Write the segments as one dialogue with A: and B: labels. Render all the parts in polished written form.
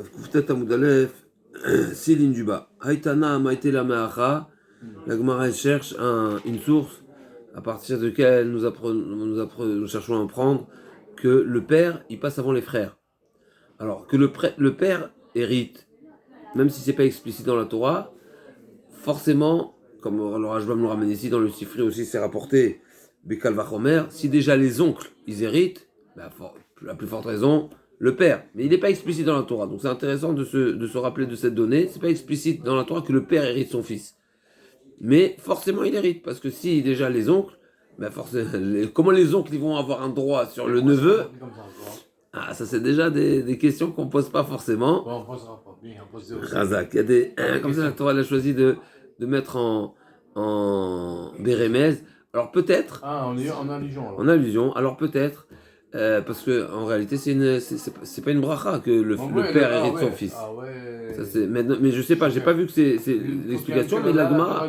A: Kuftet Amoud Aleph, Céline du bas. Haïtana Maïtela Meacha. La Gemara cherche une source à partir de laquelle nous cherchons à apprendre que le père il passe avant les frères. Alors que le père hérite, même si c'est pas explicite dans la Torah, forcément, comme le Rajbam nous ramène ici dans le Sifri aussi, c'est rapporté Bekal Vachomer, si déjà les oncles ils héritent, la plus forte raison, le père. Mais il n'est pas explicite dans la Torah, donc c'est intéressant de se rappeler de cette donnée. C'est pas explicite dans la Torah que le père hérite son fils. Mais forcément il hérite, parce que si déjà les oncles, comment les oncles ils vont avoir un droit sur le neveu? Ah, ça c'est déjà des questions qu'on pose pas forcément.
B: On posera pas. Bien, on pose aussi.
A: Razak, il y a comme ça la Torah elle a choisi de mettre en Bérémez. Alors peut-être.
B: Ah, en allusion alors.
A: En allusion, alors peut-être. Parce que en réalité c'est pas une bracha que le père hérite son fils.
B: Ah ouais.
A: Ça, mais je sais pas, j'ai pas vu que c'est l'explication, mais la Gemara.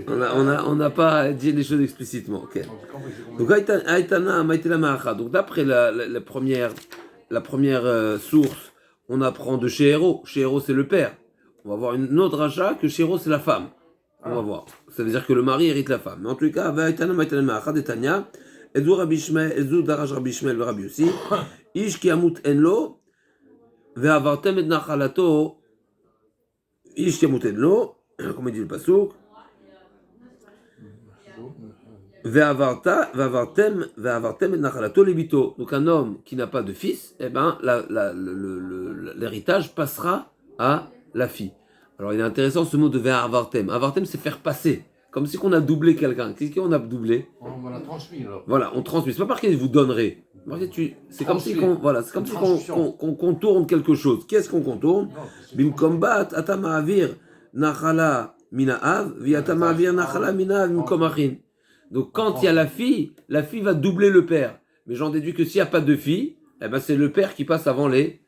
A: Voilà, on n'a pas dit les choses explicitement. Okay. Donc Aïtana Maïtela Ma'acha. Donc d'après la première source, on apprend de Chéhéro. Chéhéro c'est le père. On va voir une autre rachat que Chéhéro c'est la femme. On va voir. Ça veut dire que le mari hérite la femme. Mais en tout cas, Aïtana Maïtela Ma'acha de Tanya. Ezou Daraj Rabbi Shmuel Rabbi Yossi, Ish ki amut enlo, ve'avartem et nachalato, Ish ki amut enlo, comme dit le pasuk, ve'avartem et nachalato libito. Donc un homme qui n'a pas de fils, eh ben l'héritage passera à la fille. Alors il est intéressant ce mot de ve'avartem. Avartem c'est faire passer. Comme si on a doublé quelqu'un. Qu'est-ce qu'on a doublé?
B: On l'a transmis alors.
A: Voilà, on transmet. C'est pas parce qu'il vous donnerait. C'est comme si qu'on contourne quelque chose. Qu'est-ce qu'on contourne? Bim combat atamaavir nachala minaav viatamaavir nachala minaav komachin. Donc quand il y a la fille va doubler le père. Mais j'en déduis que s'il n'y a pas de fille, eh ben c'est le père qui passe avant les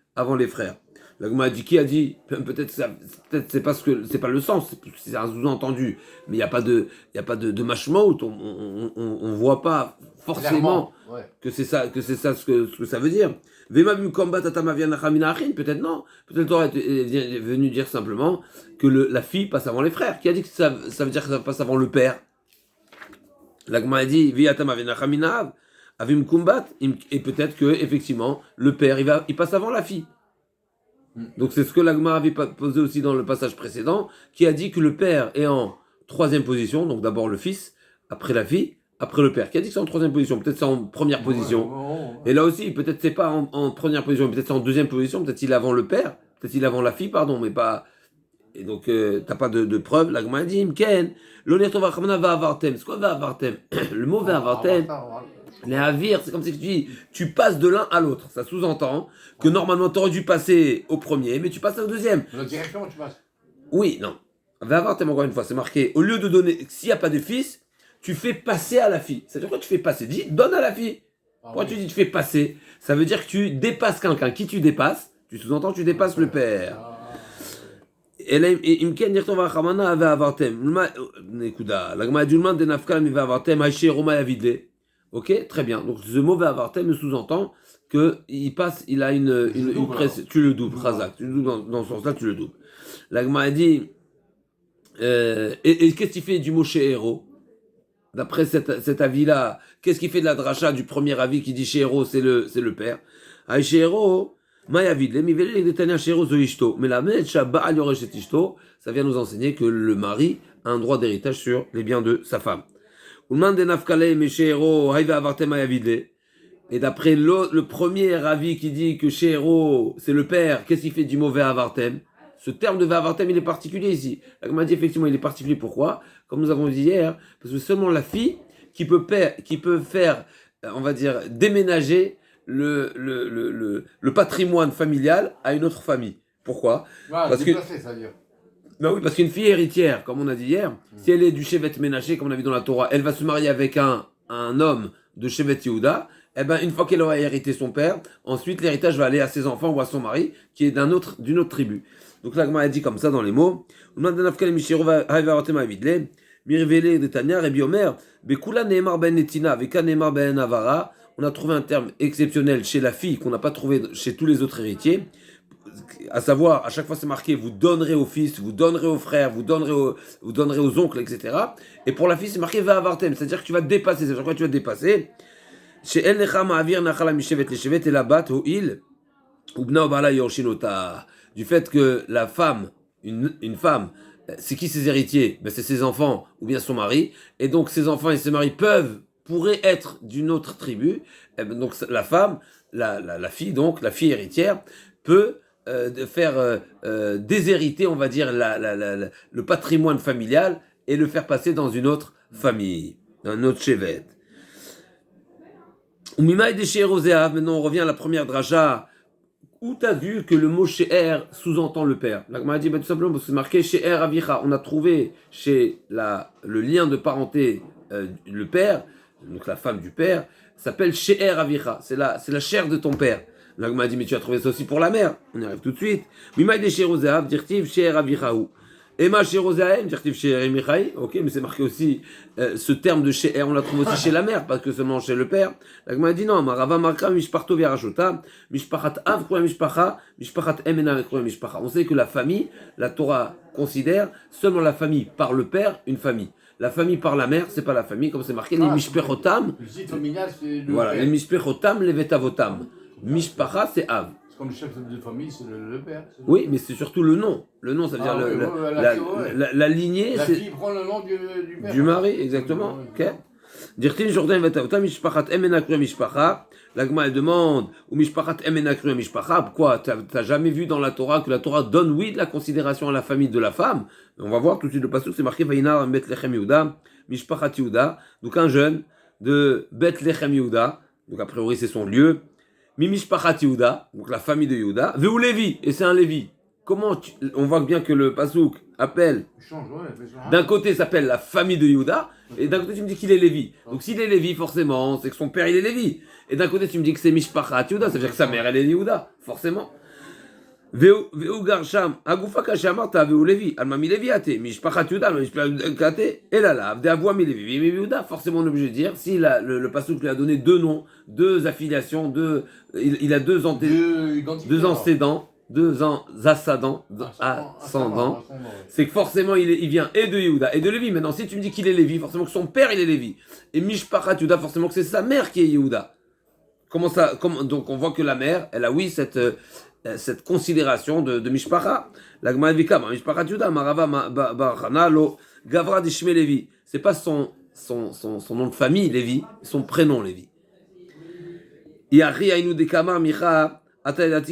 A: frères. La Gemara a dit, qui a dit? Peut-être c'est parce que c'est pas le sens, c'est un sous-entendu, mais il n'y a pas de mashmaut, on voit pas forcément que c'est ça ce que ça veut dire. Peut-être non, peut-être Torah est venu dire simplement que la fille passe avant les frères. Qui a dit que ça veut dire que ça passe avant le père? La Gemara a dit, et peut-être que effectivement le père il passe avant la fille. Donc c'est ce que l'Agma avait posé aussi dans le passage précédent, qui a dit que le père est en troisième position, donc d'abord le fils, après la fille, après le père. Qui a dit que c'est en troisième position, peut-être c'est en première position. Et là aussi, peut-être c'est pas en première position, peut-être c'est en deuxième position, peut-être il est avant le père, peut-être il est avant la fille, pardon, mais pas... Et donc t'as pas de preuve. L'Agma a dit, Mken, l'honnêtement va avartem. C'est quoi va avartem? Le mot va avartem... Les avir, c'est comme si tu passes de l'un à l'autre. Ça sous-entend que normalement tu aurais dû passer au premier, mais tu passes au deuxième.
B: Directement tu passes.
A: Oui, non. Va avoir encore une fois, c'est marqué. Au lieu de donner, s'il n'y a pas de fils, tu fais passer à la fille. C'est-à-dire quoi tu fais passer? Dis, donne à la fille. Pourquoi tu dis tu fais passer? Ça veut dire que tu dépasses quelqu'un. Qui tu dépasses? Tu sous-entends tu dépasses le père. Et là, imken nirtova chamana va avartem. Nekuda. La gma dulman de nafkal mi va avartem. Haïché Roma yavidle. Ok, très bien. Donc ce mauvais avartem sous-entend que il a une presse. Tu le doubles, Razak. Tu le doubles dans ce sens-là, tu le doubles. L'Agma a dit, et qu'est-ce qu'il fait du mot Chéhéro? D'après cet avis-là, qu'est-ce qu'il fait de la dracha du premier avis qui dit Chéhéro, c'est le père? Aïe Chéhéro, Mayavid, les mivele de Tania Chéhéro zoishto. Mais la metcha ba'al yoresh et ishto, ça vient nous enseigner que le mari a un droit d'héritage sur les biens de sa femme. Et d'après le premier avis qui dit que Chéhéro, c'est le père, qu'est-ce qu'il fait du mauvais avartem? Ce terme de avartem, il est particulier ici. La m'a dit effectivement, il est particulier. Pourquoi? Comme nous avons dit hier, parce que c'est seulement la fille qui peut faire, on va dire, déménager le patrimoine familial à une autre famille. Pourquoi? Parce que ben oui, parce qu'une fille héritière, comme on a dit hier, si elle est du Shevet Ménaché, comme on a vu dans la Torah, elle va se marier avec un homme de Shevet Yehuda, et ben une fois qu'elle aura hérité son père, ensuite l'héritage va aller à ses enfants ou à son mari, qui est d'une autre tribu. Donc là, a dit comme ça dans les mots, on a trouvé un terme exceptionnel chez la fille qu'on n'a pas trouvé chez tous les autres héritiers. à savoir, à chaque fois c'est marqué, vous donnerez aux fils, vous donnerez aux frères, vous donnerez aux oncles, etc. Et pour la fille, c'est marqué va avartem, c'est-à-dire que tu vas dépasser, c'est-à-dire quoi tu vas dépasser. Chez El Necha Ma'avir Nachala Mishevet Leshevet et la bat Ho'il, Ubna Obala Yorshinota. Du fait que la femme, une femme, c'est qui ses héritiers? Ben, c'est ses enfants ou bien son mari. Et donc ses enfants et ses maris pourraient être d'une autre tribu. Et ben, donc la femme, la fille, donc la fille héritière, peut de faire déshériter, on va dire, le patrimoine familial et le faire passer dans une autre famille, dans un autre chevet. Maintenant on revient à la première dracha. Où tu as vu que le mot She'er sous-entend le père? La Gemara dit tout simplement parce que c'est marqué She'er Avicha. On a trouvé chez le lien de parenté, le père, donc la femme du père, s'appelle She'er Avicha. C'est la chair de ton père. La Gemara dit mais tu as trouvé ça aussi pour la mère. On y arrive tout de suite. Mimaï de She'erozeav, dirtiv She'er Avichaou. Emma She'erozeahem, dirtiv She'er Michaï. Ok, mais c'est marqué aussi ce terme de She'er, on l'a trouvé aussi chez la mère, pas que seulement chez le père. La Gemara dit non, Marava Marka Mishparto Verashota, Mishpachat Av Kruya Mishpacha, Mishpachat Emena Kruya Mishpacha. On sait que la famille, la Torah considère seulement la famille par le père, une famille. La famille par la mère, c'est pas la famille, comme c'est marqué, les Mishpechotam.
B: Le site familial, c'est le
A: Voilà,
B: père.
A: les Mishpechotam, les Vetavotam. Mishpacha, c'est Av.
B: C'est comme le chef de famille, c'est le père.
A: Oui, mais c'est surtout le nom. Le nom, ça veut dire la lignée.
B: La fille prend le nom du père.
A: Du mari, exactement. Ok. Dirtin Jordan Vetavotam, Mishpachat Emena Kruya Mishpacha. La Gemara elle demande, ou Mishpachat Emena Kruya Mishpacha, pourquoi t'as jamais vu dans la Torah que la Torah donne, oui, de la considération à la famille de la femme? On va voir tout de suite le passage, c'est marqué Vainar Bethlehem Yehuda, Mishpachat Yehuda, donc un jeune de Bethlehem Yehuda, donc a priori c'est son lieu, Mimishpachat Yehuda, donc la famille de Yehuda, Veu Lévi, et c'est un Lévi. On voit bien que le pasouk appelle, d'un côté s'appelle la famille de Yehuda, et d'un côté tu me dis qu'il est Lévi. Donc s'il est Lévi, forcément, c'est que son père il est Lévi. Et d'un côté tu me dis que c'est Mishpachat Yehuda, ça veut dire que sa mère elle est Yehuda, forcément. Veu Garsham, Agufa Kashamarta, Veu Lévi, Almami Léviate, Mishpachat Yehuda, Mishpachat et là là, Avdeavoami Lévi, Yehuda, forcément on est obligé de dire, si le pasouk lui a donné deux noms, deux affiliations, il a deux antécédents. Deux ascendants, c'est que forcément il vient et de Yehuda et de Lévi. Maintenant, si tu me dis qu'il est Lévi, forcément que son père il est Lévi. Et Mishpachat Yehuda, forcément que c'est sa mère qui est Yehuda. Donc on voit que la mère, elle a oui cette considération de Mishpacha. La Gemara dit Mishpachat Yehuda, Marava Barchana, Lo Gavra Dishme Lévi. C'est pas son nom de famille Lévi, son prénom Lévi. Yahri Ainu Dekama Micha.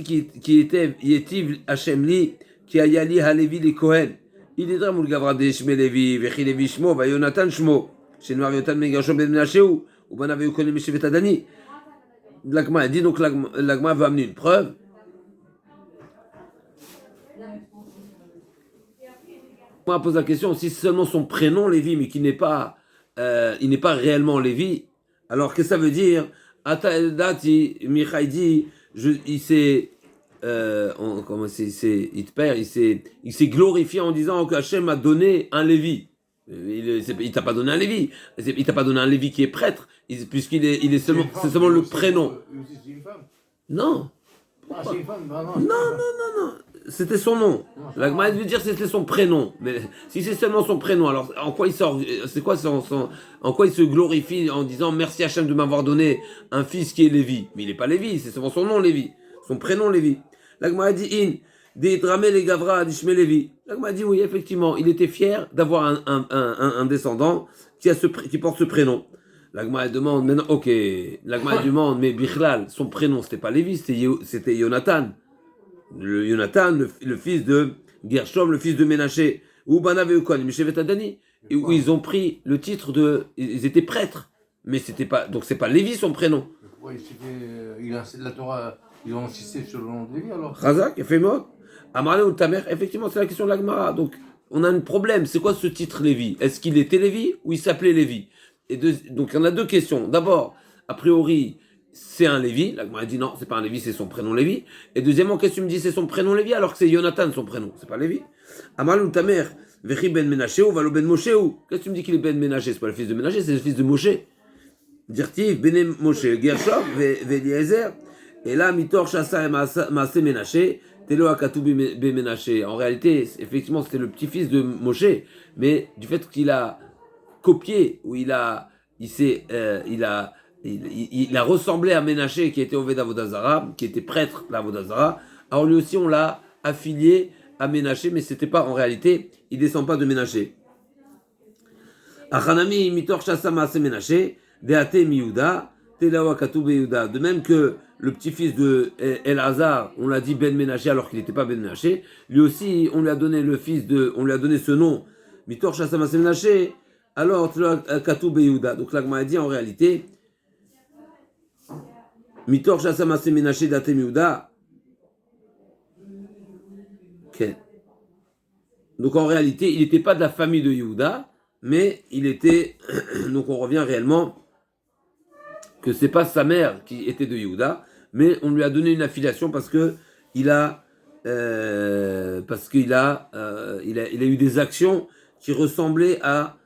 A: Qui était Yetiv Hashemli, qui a yali Halevi les Kohen. Il est drame le Gavra de Shme Levi, Vechi Levi Shmo, va Yonatan Shmo, chez Noir Yotan Megashom Ben Menachéou, ou Ben avait eu connu Meshevet Adani. L'Agma a dit donc l'Agma va amener une preuve. On pose la question si c'est seulement son prénom Lévi, mais qu'il n'est pas, il n'est pas réellement Lévi. Alors qu'est-ce que ça veut dire? Ata Eldati Michaï dit. Il s'est glorifié en disant que Hachem a donné un Lévi. Il t'a pas donné un Lévi. Il t'a pas donné un Lévi qui est prêtre, puisqu'il est seulement, c'est seulement le prénom.
B: C'est une femme.
A: Non.
B: Ah, c'est une femme.
A: Non. C'était son nom. La Gemara veut dire que c'était son prénom. Mais si c'est seulement son prénom, alors en quoi il sort? C'est quoi en quoi il se glorifie en disant merci Hachem de m'avoir donné un fils qui est Lévi? Mais il n'est pas Lévi, c'est seulement son nom Lévi, son prénom Lévi. La Gemara dit in d'Idramé les Gavra d'Ishme Lévi. La Gemara dit oui, effectivement, il était fier d'avoir un descendant qui porte ce prénom. La Gemara demande maintenant, ok. La Gemara demande mais Bichlal, son prénom c'était pas Lévi, c'était Yonatan. Le Yonatan, le fils de Gershom, le fils de Ménaché, ou Banav et Ukon, Mishevet Adani, où ils ont pris le titre ils étaient prêtres, mais c'était pas, donc c'est pas Lévi son prénom.
B: Pourquoi la Torah, ils ont insisté sur le nom de Lévi alors?
A: Chazak, il fait mot. Amarle ou ta mère, effectivement, c'est la question de la Gemara. Donc, on a un problème. C'est quoi ce titre Lévi? Est-ce qu'il était Lévi ou il s'appelait Lévi? Donc, il y en a deux questions. D'abord, a priori, c'est un Lévi. La Gemara dit non, c'est pas un Lévi, c'est son prénom Lévi. Et deuxièmement, qu'est-ce que tu me dis, c'est son prénom Lévi alors que c'est Yonatan son prénom, c'est pas Lévi. Amal ou ta mère, Vechi ben Menaché ou Valo ben Moshe ou. Qu'est-ce que tu me dis qu'il est ben Menaché? C'est pas le fils de Menaché, c'est le fils de Moshe. Dirtiv, ben Moshe, Gershom, Eliezer. Et là, Mitor Chassa et Maase Ménaché, Telo Akatou Ménaché. En réalité, effectivement, c'était le petit-fils de Moshe, mais du fait qu'il a copié, ou il a ressemblé à Ménaché qui était Oved Avodazara, qui était prêtre d'Avodazara. Alors lui aussi, on l'a affilié à Ménaché, mais c'était pas en réalité, il descend pas de Ménaché. Achanami mitor shasa maase Ménaché, deate miuda, telawa katube Yehuda. De même que le petit-fils de Elazar, on l'a dit Ben Ménaché alors qu'il n'était pas Ben Ménaché, lui aussi, on lui a donné on lui a donné ce nom, mitor shasa maase Ménaché. Alors, Katou Beyouda. Donc, l'Agma a dit en réalité, Mitor Chassama Semenaché Date Miouda. Donc, en réalité, il n'était pas de la famille de Yehuda, mais il était. Donc, on revient réellement que c'est pas sa mère qui était de Yehuda, mais on lui a donné une affiliation parce que il a. Il a eu des actions qui ressemblaient à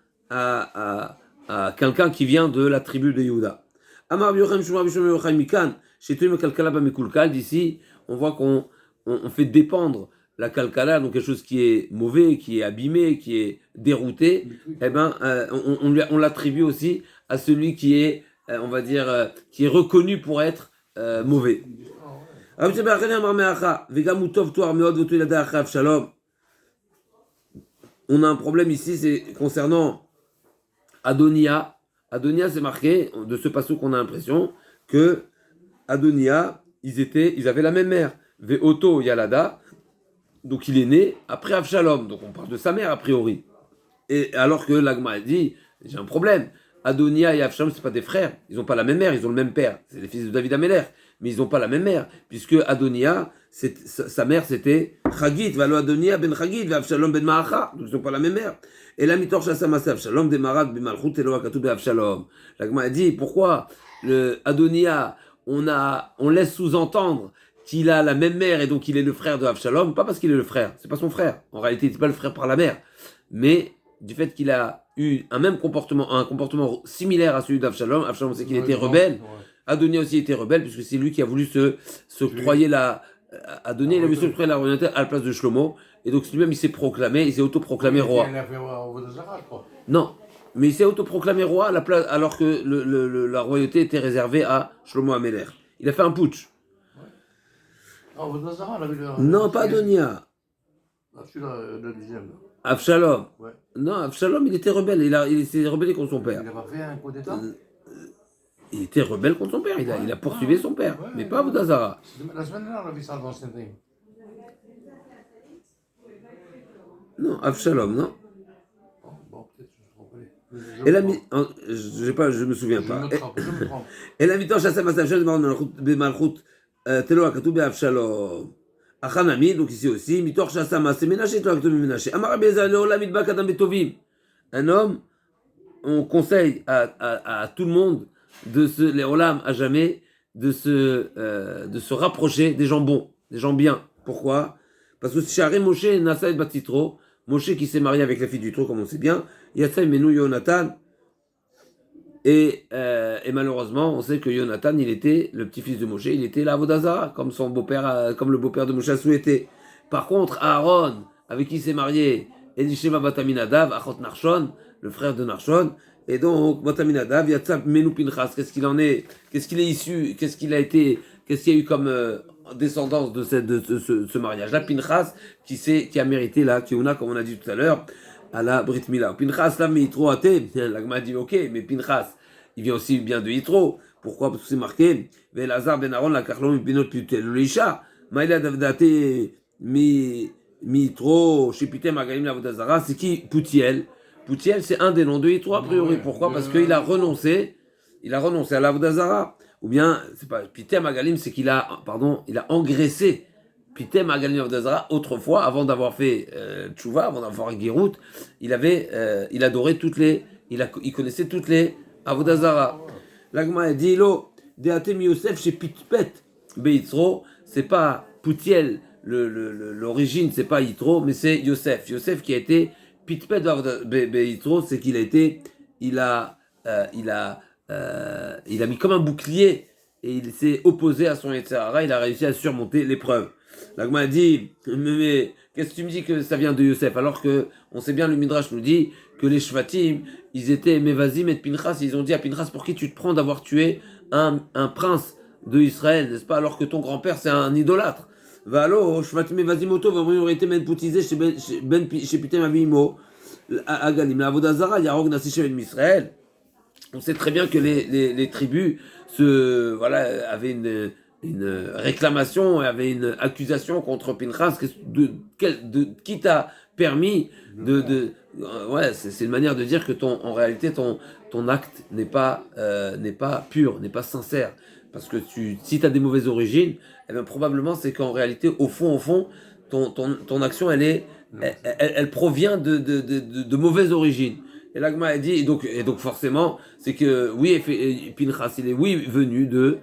A: quelqu'un qui vient de la tribu de Yehuda. Amar Biyochem Shuma Bishom Yochai Mikan, chez Tuim Kalkala Bamekulkal, d'ici, on voit qu'on fait dépendre la Kalkala, donc quelque chose qui est mauvais, qui est abîmé, qui est dérouté, eh ben, on l'attribue aussi à celui qui est, on va dire, qui est reconnu pour être mauvais. On a un problème ici, c'est concernant Adonia. Adonia, c'est marqué, de ce passage qu'on a l'impression, que Adonia, ils avaient la même mère. Ve'oto Yalada, donc il est né après Avshalom, donc on parle de sa mère a priori. Et alors que l'Agma a dit, j'ai un problème, Adonia et Avshalom, c'est pas des frères, ils n'ont pas la même mère, ils ont le même père, c'est les fils de David Améler, mais ils n'ont pas la même mère, puisque Adonia, sa mère c'était Chagit, Valo Adonia ben Chagit, Avshalom ben Maacha, donc ils n'ont pas la même mère. Et la mitor Shassamase Avshalom démarrat bimalchut Elo Akatou Avshalom. L'Agma a dit, pourquoi Adonia, on laisse sous-entendre qu'il a la même mère et donc il est le frère de Avshalom, pas parce qu'il est le frère, c'est pas son frère. En réalité, c'est pas le frère par la mère, mais du fait qu'il a eu un comportement similaire à celui d'Avshalom. Avshalom, c'est qu'il était rebelle. Adonia aussi était rebelle puisque c'est lui qui a voulu s'octroyer Adonia, il a voulu s'octroyer la royauté à la place de Shlomo, et donc lui-même il s'est autoproclamé roi. Non. Mais il s'est autoproclamé roi à la place, alors que la royauté était réservée à Shlomo Améler. Il a fait un putsch. Non, pas Adonia.
B: Le deuxième.
A: Avshalom.
B: Ouais.
A: Non, Avshalom, il était rebelle. Il s'est rebellé contre son père.
B: Il n'a pas fait un coup d'état.
A: Il était rebelle contre son père. Il a poursuivi son père. Mais pas Avodazara.
B: La semaine dernière, on a vu ça dans le Sénat.
A: Non, Avshalom, non.
B: Bon, peut-être je me trompe.
A: Je me souviens pas.
B: Je me trompe.
A: Et la mitan chassam Avshalom Bemalchut Telo Akatou Avshalom. Achanami, donc ici aussi, mitor chassam Ménaché, Telo Akatou Ménaché. Amar Beza Leola Midbak Adam Betovim. Un homme, on conseille à tout le monde les Olam à jamais, de se rapprocher des gens bons, des gens bien. Pourquoi? Parce que Share Moshe Nasa et Batitro, Moshe qui s'est marié avec la fille du trou, comme on sait bien, Yatsa Menou Yonatan, et malheureusement, on sait que Yonatan, il était le petit-fils de Moshe, il était la Avodazara, comme son beau-père, comme le beau-père de Moshe a souhaité. Par contre, Aaron, avec qui il s'est marié, Elisheva Bataminadav, Achot Narshon, le frère de Narshon, et donc Bataminadav, Yatsab Menou Pinchas, qu'est-ce qu'il en est, qu'est-ce qu'il est issu, qu'est-ce qu'il y a eu comme descendance de ce mariage-là, Pinchas, qui a mérité la Keuna, comme on a dit tout à l'heure, à la Brit Mila. Pinchas, là, mais Yitro athée, l'Agma dit ok, mais Pinchas, il vient aussi bien de Yitro. Pourquoi? Parce que c'est marqué, Velazar ben Aaron, la Karlon, Pinot, Putel, Leisha, Maïla Davdate, mi Yitro, Shepitem, Agalim, la Vodazara, c'est qui? Poutiel. Poutiel, c'est un des noms de Yitro, a priori. Pourquoi? Parce qu'il a renoncé à la Vodazara. Ou bien, c'est pas, Pitem, Agalim, c'est il a engraissé Pitem Agalim Avodazara autrefois, avant d'avoir fait Tchouva, avant d'avoir Guérout, il adorait il connaissait toutes les Avodazara. L'Agma a dit, Lo, Deatem Yosef chez Pitpet Beitzro, c'est pas Poutiel, l'origine, c'est pas Yitro, mais c'est Yosef. Yosef qui a été Pitpet Beitzro, c'est il a mis comme un bouclier et il s'est opposé à son Yetzer Hara, il a réussi à surmonter l'épreuve. L'Agma a dit, mais qu'est-ce que tu me dis que ça vient de Yosef, alors que on sait bien, le Midrash nous dit que les Shvatim, ils étaient Mevazim et Pinchas, ils ont dit à Pinchas, pour qui tu te prends d'avoir tué un prince de Israël, n'est-ce pas, alors que ton grand-père c'est un idolâtre. Valo, Shvatim Mevazim Oto, aurait été menpoutisé chez Pitem Avimo, à Galim, la Avodazara, Yarog Nassishem et Israël. On sait très bien que les tribus avaient une réclamation, avaient une accusation contre Pinchas, qui t'a permis c'est une manière de dire que en réalité ton acte n'est pas pur, n'est pas sincère, parce que si tu as des mauvaises origines, eh bien probablement c'est qu'en réalité au fond ton action elle provient de mauvaises origines. Et l'Agma a dit, et donc forcément, c'est que oui, Pinchas, il est venu de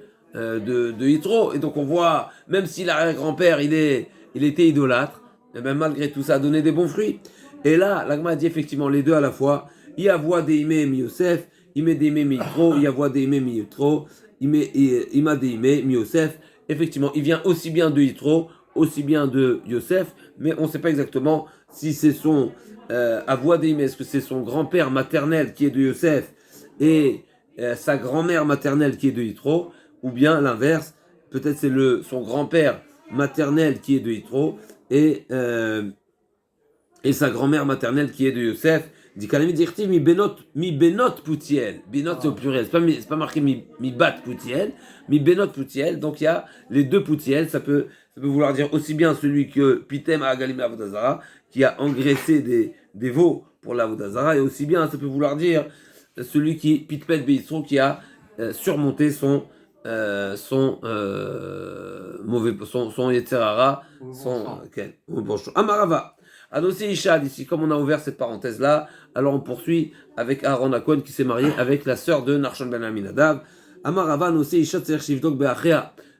A: Yitro. Et donc on voit, même si l'arrière-grand-père, il était idolâtre, et bien malgré tout ça a donné des bons fruits. Et là, l'Agma a dit effectivement les deux à la fois, Yavoua deimé mi Yosef, Ime deimé mi Yitro, Yavoua deimé mi Yitro, Ima deimé mi Yosef. Effectivement, il vient aussi bien de Yitro, aussi bien de Yosef, mais on ne sait pas exactement si c'est son Avoua deimé, est-ce que c'est son grand-père maternel qui est de Yosef et sa grand-mère maternelle qui est de Yitro, ou bien l'inverse, peut-être c'est son grand-père maternel qui est de Yitro et sa grand-mère maternelle qui est de Yosef. Dit Kalami Dirtiv mi benot poutiel. Benot c'est au pluriel, c'est pas marqué mi bat poutiel, mi benot poutiel. Donc il y a les deux poutiels, ça peut vouloir dire aussi bien celui que Pitem a Agalim Avodazara, qui a engraissé des veaux pour l'Avodazara, et aussi bien ça peut vouloir dire celui qui Pitpet Beitro, qui a surmonté son Yetzer Hara, Amarava. Anosé Ishad, ici, comme on a ouvert cette parenthèse-là, alors on poursuit avec Aaron Akon qui s'est marié avec la sœur de Nachshon ben Aminadav. Amarava, Anosé Ishad,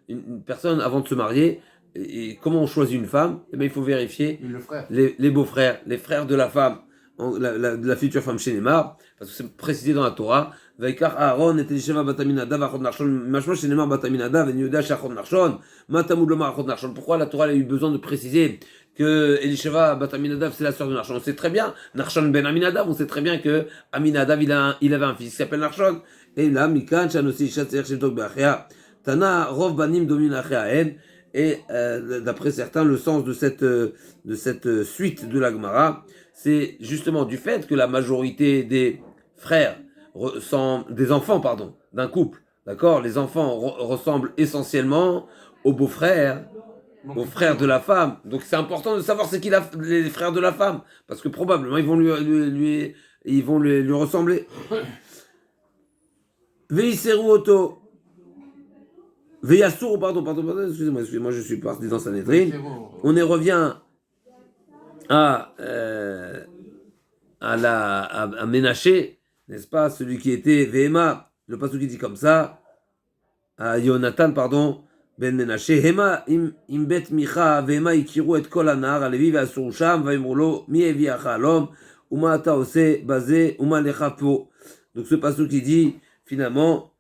A: une personne avant de se marier, et comment on choisit une femme? Eh bien, il faut vérifier les beaux-frères, les frères de la femme, de la future femme chez Neymar, parce que c'est précisé dans la Torah. Vaikar Aaron était Sheva Bataminadav, Achon Nachshon, Machma chez Neymar Bataminadav, et Yehuda Shachon Nachshon, Matamud Loma Achon Nachshon. Pourquoi la Torah a eu besoin de préciser que Elisheva Bat Aminadav c'est la sœur de Nachshon? On sait très bien, Nachshon ben Aminadav, on sait très bien que Aminadav il avait un fils qui s'appelle Nachshon. Et là, Mikan, Shanosi, Shatzer, Shevtok Beachea, Tana, Rov Banim, Domin Acheaen. Et d'après certains, le sens de cette suite de la Gemara, c'est justement du fait que la majorité des enfants d'un couple, d'accord, les enfants ressemblent essentiellement aux beaux-frères, aux frères de la femme. Donc c'est important de savoir c'est qui les frères de la femme, parce que probablement ils vont lui ressembler. Veiseru Oto. Veiasur, pardon, excusez-moi, je suis parti dans Sanhedrin. On y revient à Ménaché, n'est-ce pas, celui qui était Vehema, le passage qui dit comme ça, à Yonatan, pardon, Ben Ménaché, Hema im bet micha Vehema ikiru et kol anar, alevi ve'asur sham, vaimru lo, mi eviacha alom, uma ata ose bazé, uma lecha po. Donc ce passage qui dit, finalement,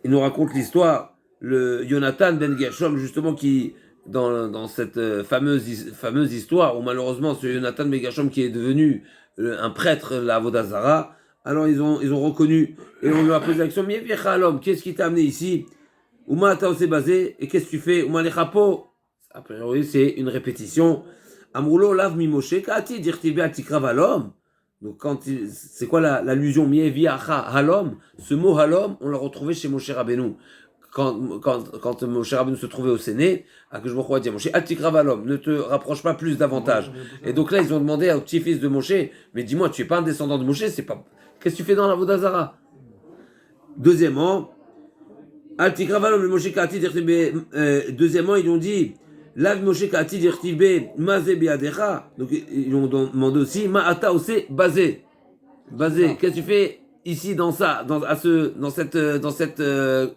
A: il nous raconte l'histoire, le Yonatan ben Gershom, justement, qui, dans cette fameuse histoire, où malheureusement, ce Yonatan ben Gershom qui est devenu un prêtre, la Avodazara, alors ils ont reconnu, et on lui a posé la question, mais l'homme, qu'est-ce qui t'a amené ici? Ouma ata ose basé, et qu'est-ce que tu fais? Ouma lechapo. A priori, c'est une répétition. Amroulo lav mi Moshe, kati dirtibe atikra valom. Donc, c'est quoi l'allusion Mieviacha halom? Ce mot halom, on l'a retrouvé chez Moshe Rabbeinu. Quand Moshe Rabbeinu se trouvait au Séné, Akadosh Baruch Hu a dit à Moshe, Atikra valom, ne te rapproche pas plus davantage. Et donc là, ils ont demandé au petit-fils de Moshe, mais dis-moi, tu es pas un descendant de Moshe, c'est pas. Qu'est-ce que tu fais dans la Vodazara? Deuxièmement, Atikra valom, le Moshe Kati, deuxièmement, ils ont dit, Lav Moshe Kati dirtibe mazé biadecha. Donc ils ont demandé aussi Ma'ata ose basé. Basé. Qu'est-ce que tu fais ici dans cette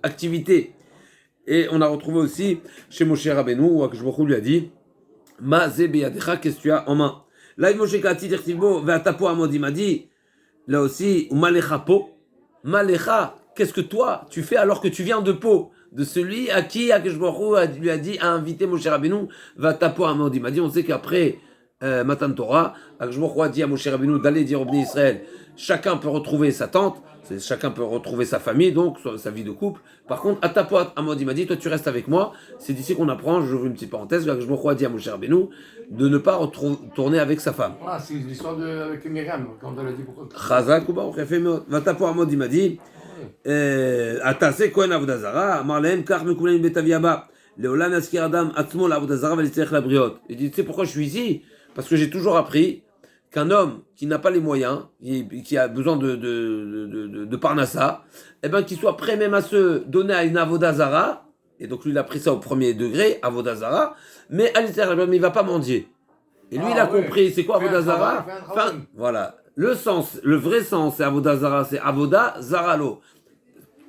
A: activité? Et on a retrouvé aussi chez Moshe Rabbeinu où Akadosh Baruch Hu lui a dit mazé biadecha, qu'est-ce que tu as en main? Lav Moshe Kati dirtibo ve'atapo amod, il m'a dit là aussi malecha po. Malecha, qu'est-ce que toi tu fais alors que tu viens de Pau, de celui à qui Akadosh Baruch Hu lui a dit, a invité Moshe Rabbeinu, va tapo à Modi. Il m'a dit, on sait qu'après Matan Torah, Akadosh Baruch Hu a dit à Moshe Rabbeinu d'aller dire au Bnei Israël, chacun peut retrouver sa tante, chacun peut retrouver sa famille, donc sa vie de couple. Par contre, à ta pote, Amod, il m'a dit, toi tu restes avec moi. C'est d'ici qu'on apprend, j'ouvre une petite parenthèse, que je me crois dire à mon cher Benou de ne pas retourner avec sa femme.
B: Voilà, c'est l'histoire avec Myriam, quand elle a dit pourquoi.
A: Chazak ou Baruch Yafé Meod. Va ta pote, Amod, il m'a dit, Atase Kohen Avodazara, Amar Lehem Kach Mekulen Betaviyaba, Leolam Yaskir Adam Atzmo l'Avodazara Valitzech la Briot. Il dit, tu sais pourquoi je suis ici? Parce que j'ai toujours appris qu'un homme qui n'a pas les moyens, qui a besoin de Parnassa, eh ben, qu'il soit prêt même à se donner à une Avodazara, et donc lui il a pris ça au premier degré, Avodazara, mais il ne va pas mendier. Et lui il a compris, c'est quoi Avodazara? Enfin, voilà. Le sens, le vrai sens, c'est Avodazara, c'est Avodazaralo.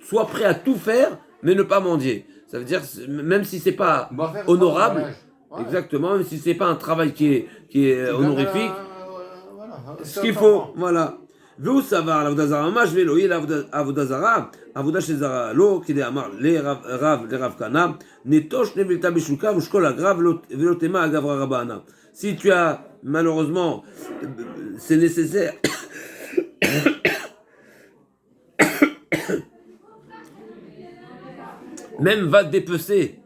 A: Sois prêt à tout faire, mais ne pas mendier. Ça veut dire, même si c'est pas honorable, exactement, même si c'est pas un travail qui est honorifique, ce qu'il faut, voilà. Vous savoir l'Avodazara, moi je vais loyer l'Avodazara, Avodazara, l'eau qui est amar, les Rav Kana, Netosh Nevilta Bishuka, Vushkol Agrav, Velotema Agavra Rabana. Si tu as, malheureusement, c'est nécessaire, même va dépecer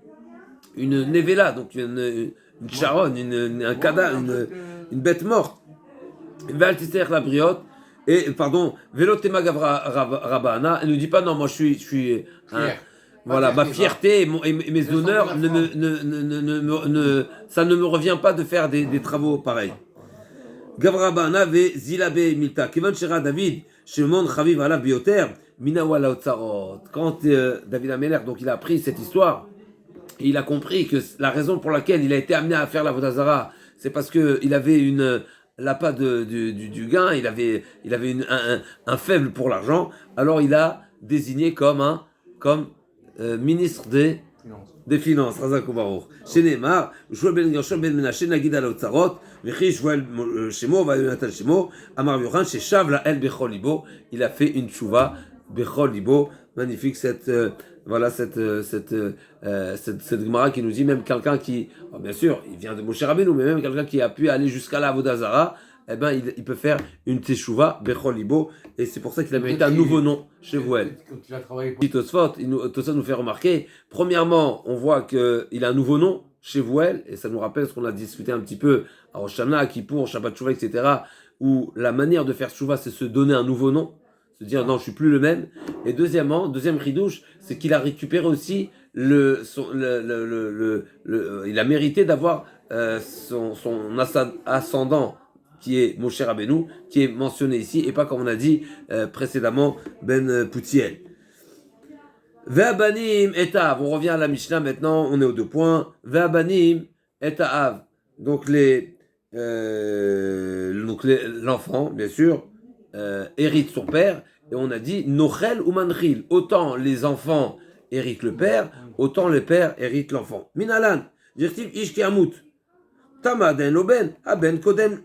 A: une nevela, donc une charonne, un cadavre, une bête morte. La briotte, et pardon, Velotema Gavra Rabana, elle ne dit pas non, moi je suis voilà, ma fierté et mes honneurs, ça ne me revient pas de faire des travaux pareils. Gavra Rabana ve Zilabe Milta, Kevan Shera David, Shemon Chaviv Alav Bioter, Minawala Otsarot. Quand David Ameler, donc il a appris cette histoire, et il a compris que la raison pour laquelle il a été amené à faire la Vodazara, c'est parce qu'il avait l'appât du gain, il avait un faible pour l'argent, alors il a désigné comme ministre des Finances, Razak Baruch. Chez Neymar, Shmuel ben Gershom ben Menashe Nagid al Otzarot, Vechi Shmuel Shemo, Vayonatan Shemo, Amar Yohan, chez Shavla El Bechol Libo, il a fait une tchouva Bechol Libo, magnifique cette Gemara qui nous dit même quelqu'un qui, bien sûr, il vient de Moshe Rabbeinu, mais même quelqu'un qui a pu aller jusqu'à la Avodazara, eh ben, il peut faire une teshuva Bechol Libo, et c'est pour ça qu'il a mérité un nouveau nom chez Vouel. Tosfot nous fait remarquer, premièrement, on voit qu'il a un nouveau nom chez Vouel, et ça nous rappelle ce qu'on a discuté un petit peu à Rosh Hashanah, à Kippour, Shabbat Shuvah, etc., où la manière de faire Shuvah, c'est se donner un nouveau nom, se dire non, je suis plus le même. Et deuxièmement, deuxième ridouche, c'est qu'il a récupéré aussi il a mérité d'avoir son ascendant qui est Moshe Rabbeinu, qui est mentionné ici, et pas comme on a dit précédemment, Ben Poutiel. Ve'abanim et Av, on revient à la Mishnah maintenant, on est aux 2 points. Ve'abanim et Av, donc l'enfant, bien sûr, hérite son père, et on a dit Nochel ou Manchil, autant les enfants héritent le père, autant le père hérite l'enfant. Minalan, dirtiv Ishki Amut, Tamaden Loben, Aben Kodem,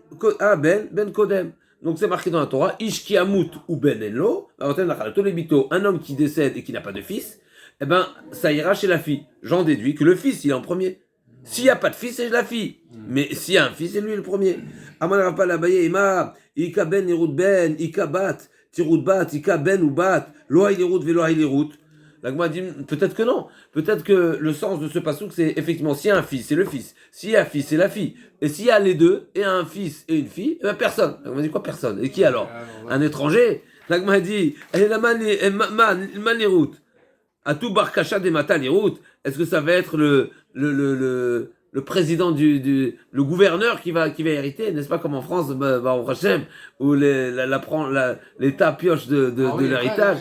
A: Ben Kodem. Donc c'est marqué dans la Torah, Ishki Amut ou Ben Enlo, un homme qui décède et qui n'a pas de fils, eh ben ça ira chez la fille. J'en déduis que le fils il est en premier. S'il n'y a pas de fils, c'est la fille. Mais s'il y a un fils, c'est lui le premier. Aman Rapal Abaye, Ima, Ika Ben Irut Ben, Ika Bat, Tirut Bat, Ika Ben ou Bat, Loa Ilirut, Veloa Ilirut. L'Agma dit peut-être que non. Peut-être que le sens de ce pasouk, c'est effectivement s'il y a un fils, c'est le fils. S'il y a un fils, c'est la fille. Et s'il y a les deux, et un fils et une fille, eh ben personne. L'Agma dit quoi personne? Et qui alors? Un étranger? L'Agma dit Manirut. Atou Barkasha de Matalirut. Est-ce que ça va être le président le gouverneur qui va hériter, n'est-ce pas comme en France, au Hachem, où l'État pioche de l'héritage.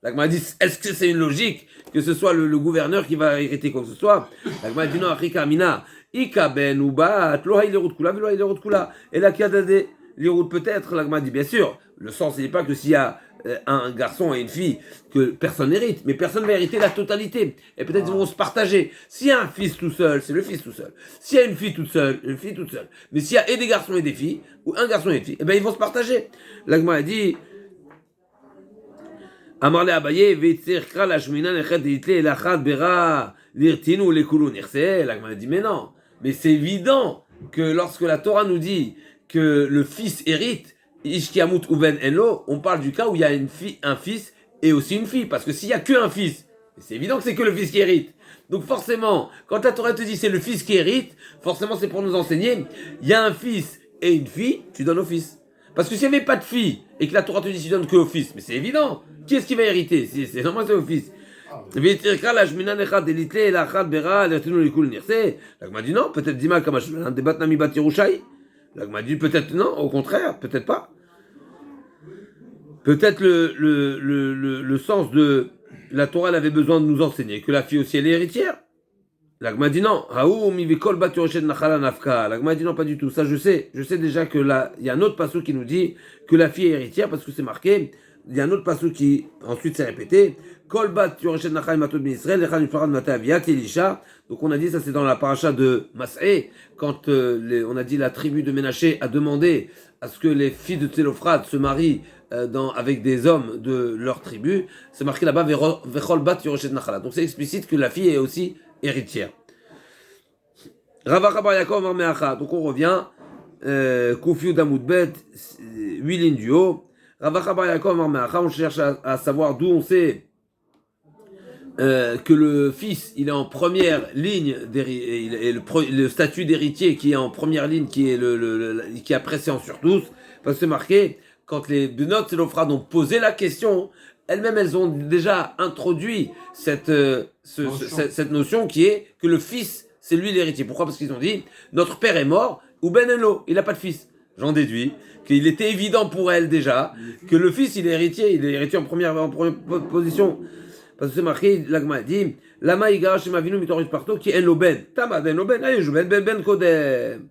A: L'Agma dit, est-ce que c'est une logique que ce soit le gouverneur qui va hériter quoi que ce soit? L'Agma dit non, Afrika Mina, Ika Ben ou Bat, Loha Ilirut Kula, Veloha Ilirut Kula, et la Kiadade Lirut peut-être, l'Agma dit bien sûr, le sens n'est pas que s'il y a un garçon et une fille que personne n'hérite, mais personne va hériter la totalité. Et peut-être ils vont se partager. S'il y a un fils tout seul, c'est le fils tout seul. S'il y a une fille toute seule, une fille toute seule. Mais s'il y a et des garçons et des filles, ou un garçon et une fille, eh ben ils vont se partager. L'Agma a dit Amarle Abaye, Veitzirkra la Shmina Nechet Itle Lachad Bera Lirtinu Lekulu Nirse. La Gemara dit mais non, mais c'est évident que lorsque la Torah nous dit que le fils hérite, Ishkiamut Uben Enlo, on parle du cas où il y a un fils et aussi une fille, parce que s'il y a qu'un fils, c'est évident que c'est que le fils qui hérite. Donc forcément, quand la Torah te dit c'est le fils qui hérite, forcément c'est pour nous enseigner, il y a un fils et une fille, tu donnes au fils. Parce que s'il n'y avait pas de fille et que la Torah te dit tu donnes que au fils, mais c'est évident. Qui est-ce qui va hériter? C'est normal, c'est au fils. La Gemara dit non, peut-être Dima Kamash, un débat Nami Bat Yerushaï. La Gemara dit peut-être non, au contraire, peut-être pas. Peut-être le sens de la Torah, elle avait besoin de nous enseigner que la fille aussi elle est héritière. La Gemara dit non. La Gemara dit non, pas du tout. Ça je sais déjà que là, il y a un autre passage qui nous dit que la fille est héritière parce que c'est marqué. Il y a un autre passage qui ensuite s'est répété. Donc on a dit ça, c'est dans la paracha de Mas'é, quand on a dit la tribu de Ménaché a demandé à ce que les filles de Télophrate se marient avec des hommes de leur tribu. C'est marqué là-bas Vechol bat Yoroshet Nachala. Donc c'est explicite que la fille est aussi héritière. Ravacha bar Yaakov Amar Meacha. Donc on revient Kufiou Damoud Bet, 8 lignes du haut. Ravacha bar Yaakov Amar Meacha. On cherche à savoir d'où on sait que le fils, il est en première ligne, et le statut d'héritier qui est en première ligne, qui est qui a préséance sur tous, parce que c'est marqué, quand les Benot Tzelophrad ont posé la question, elles-mêmes, elles ont déjà introduit cette notion qui est que le fils, c'est lui l'héritier. Pourquoi? Parce qu'ils ont dit, notre père est mort, ou Ben Elo, il n'a pas de fils. J'en déduis qu'il était évident pour elle déjà que le fils, il est héritier en première position. Parce que c'est marqué, l'agma dit, Lama Igara Shemavinu Mitorus Parto qui est l'Oben. Tamad en Oben, allez, je Ben Kodem.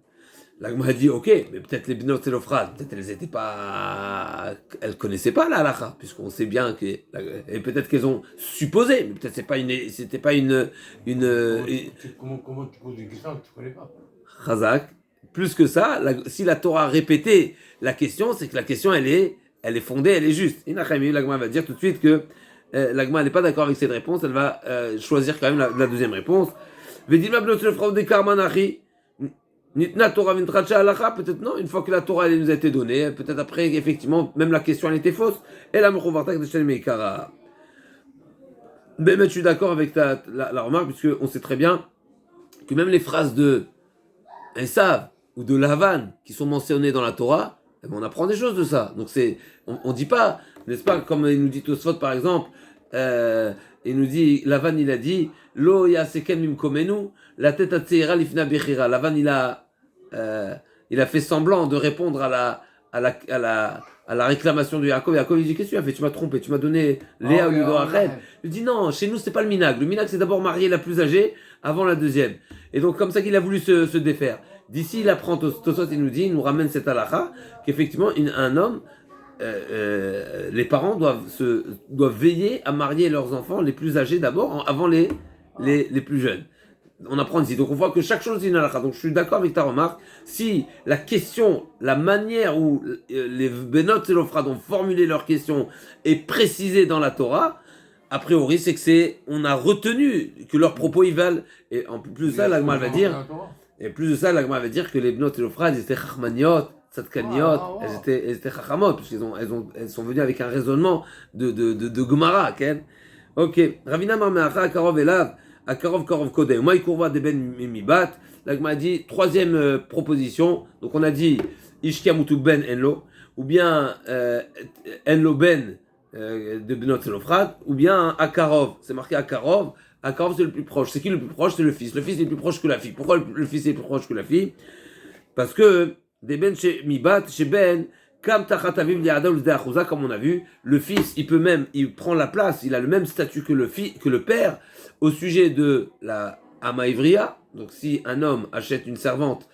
A: L'agma dit, ok, mais peut-être les Binot Tzelophrad, peut-être elles n'étaient pas. Elles connaissaient pas la halakha, puisqu'on sait bien que. Et peut-être qu'elles ont supposé, mais peut-être c'était pas une.
B: Comment tu poses une question que tu connais pas?
A: Chazak. Plus que ça, si la Torah a répété la question, c'est que la question, elle est fondée, elle est juste. L'agma va dire tout de suite que. L'agma n'est pas d'accord avec cette réponse, elle va choisir quand même la deuxième réponse. Peut-être non, une fois que la Torah elle nous a été donnée, peut-être après, effectivement, même la question elle était fausse. Et la je suis d'accord avec la remarque, puisqu'on sait très bien que même les phrases de Esav ou de Lavan qui sont mentionnées dans la Torah, on apprend des choses de ça. Donc on dit pas, n'est-ce pas, comme il nous dit Tosfot par exemple, il nous dit, Lavan il a dit, Lo ya seken mimkomenu, la tête à tseira lifna bechira. Lavan il a fait semblant de répondre à la réclamation de Yaakov. Yaakov il dit, qu'est-ce que tu as fait? Tu m'as trompé, tu m'as donné Léa au lieu de Rachel. Il dit, non, chez nous c'est pas le minag. Le minag c'est d'abord marier la plus âgée avant la deuxième. Et donc comme ça qu'il a voulu se défaire. D'ici il apprend Tosot, il nous dit, il nous ramène cette halakha, qu'effectivement un homme, les parents doivent veiller à marier leurs enfants les plus âgés d'abord, avant les plus jeunes. On apprend ici. Donc on voit que chaque chose est une halakha. Donc je suis d'accord avec ta remarque. Si la question, la manière où les Benot Tzelophrad ont formulé leur question est précisée dans la Torah, a priori c'est que on a retenu que leurs propos ils valent. Et en plus de ça, l'agma va dire. Et plus de ça, l'agma va dire que les Benot Tzelophrad ils étaient chachmaniot, tzadkaniot, elles étaient chachamot, parce qu'elles sont venues avec un raisonnement de Gemara, ken. Ok. Ravina Marmeacha, Karov Elav, Akarov Karov Kodem. Moi, il courva des ben mibat. L'agma a dit, troisième proposition. Donc on a dit, Ishkiamutu ben enlo, ou bien enlo ben de Benot Tzelophrad, ou bien Akarov. C'est marqué Akarov. Akarov, c'est le plus proche. C'est qui le plus proche? C'est le fils. Le fils est plus proche que la fille. Pourquoi le fils est plus proche que la fille? Parce que des ben chez mibat, chez ben, comme tachataviv li'adol d'achouza, comme on a vu, le fils, il prend la place, il a le même statut que le père, au sujet de la amaïvria. Donc si un homme achète une servante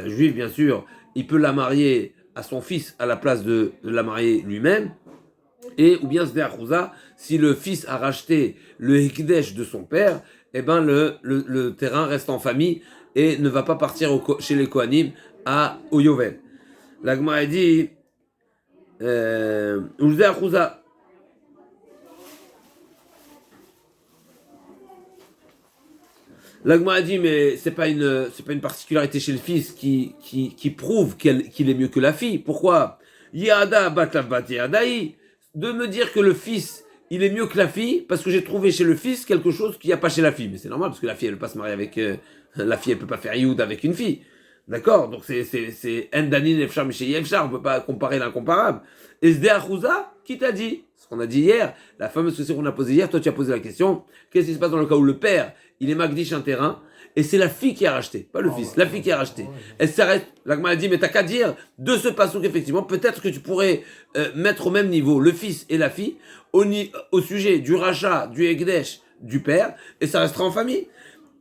A: juive, bien sûr, il peut la marier à son fils à la place de la marier lui-même. Et ou bien Zdéachouza, si le fils a racheté le Hekdesh de son père, eh ben le terrain reste en famille et ne va pas partir chez les Kohanim au Yovel. L'Agma a dit Zdéachouza. L'Agma a dit, mais c'est pas une particularité chez le fils qui prouve qu'il est mieux que la fille. Pourquoi? Yada batlav bat yadai. De me dire que le fils, il est mieux que la fille, parce que j'ai trouvé chez le fils quelque chose qu'il n'y a pas chez la fille. Mais c'est normal, parce que la fille, elle ne peut pas se marier avec, la fille, elle peut pas faire Youd avec une fille. D'accord? Donc c'est Endanin Efshar Michel Efshar, on peut pas comparer l'incomparable. Et Sde Achouza, qui t'a dit? Ce qu'on a dit hier, la fameuse question qu'on a posée hier, toi tu as posé la question, qu'est-ce qui se passe dans le cas où le père, il est Magdish un terrain, et c'est la fille qui a racheté, pas le fils, la fille qui a racheté. Elle s'arrête, l'Agma a dit, mais t'as qu'à dire, de ce passage qu'effectivement, peut-être que tu pourrais mettre au même niveau le fils et la fille, au sujet du rachat, du Egdesh, du père, et ça restera en famille.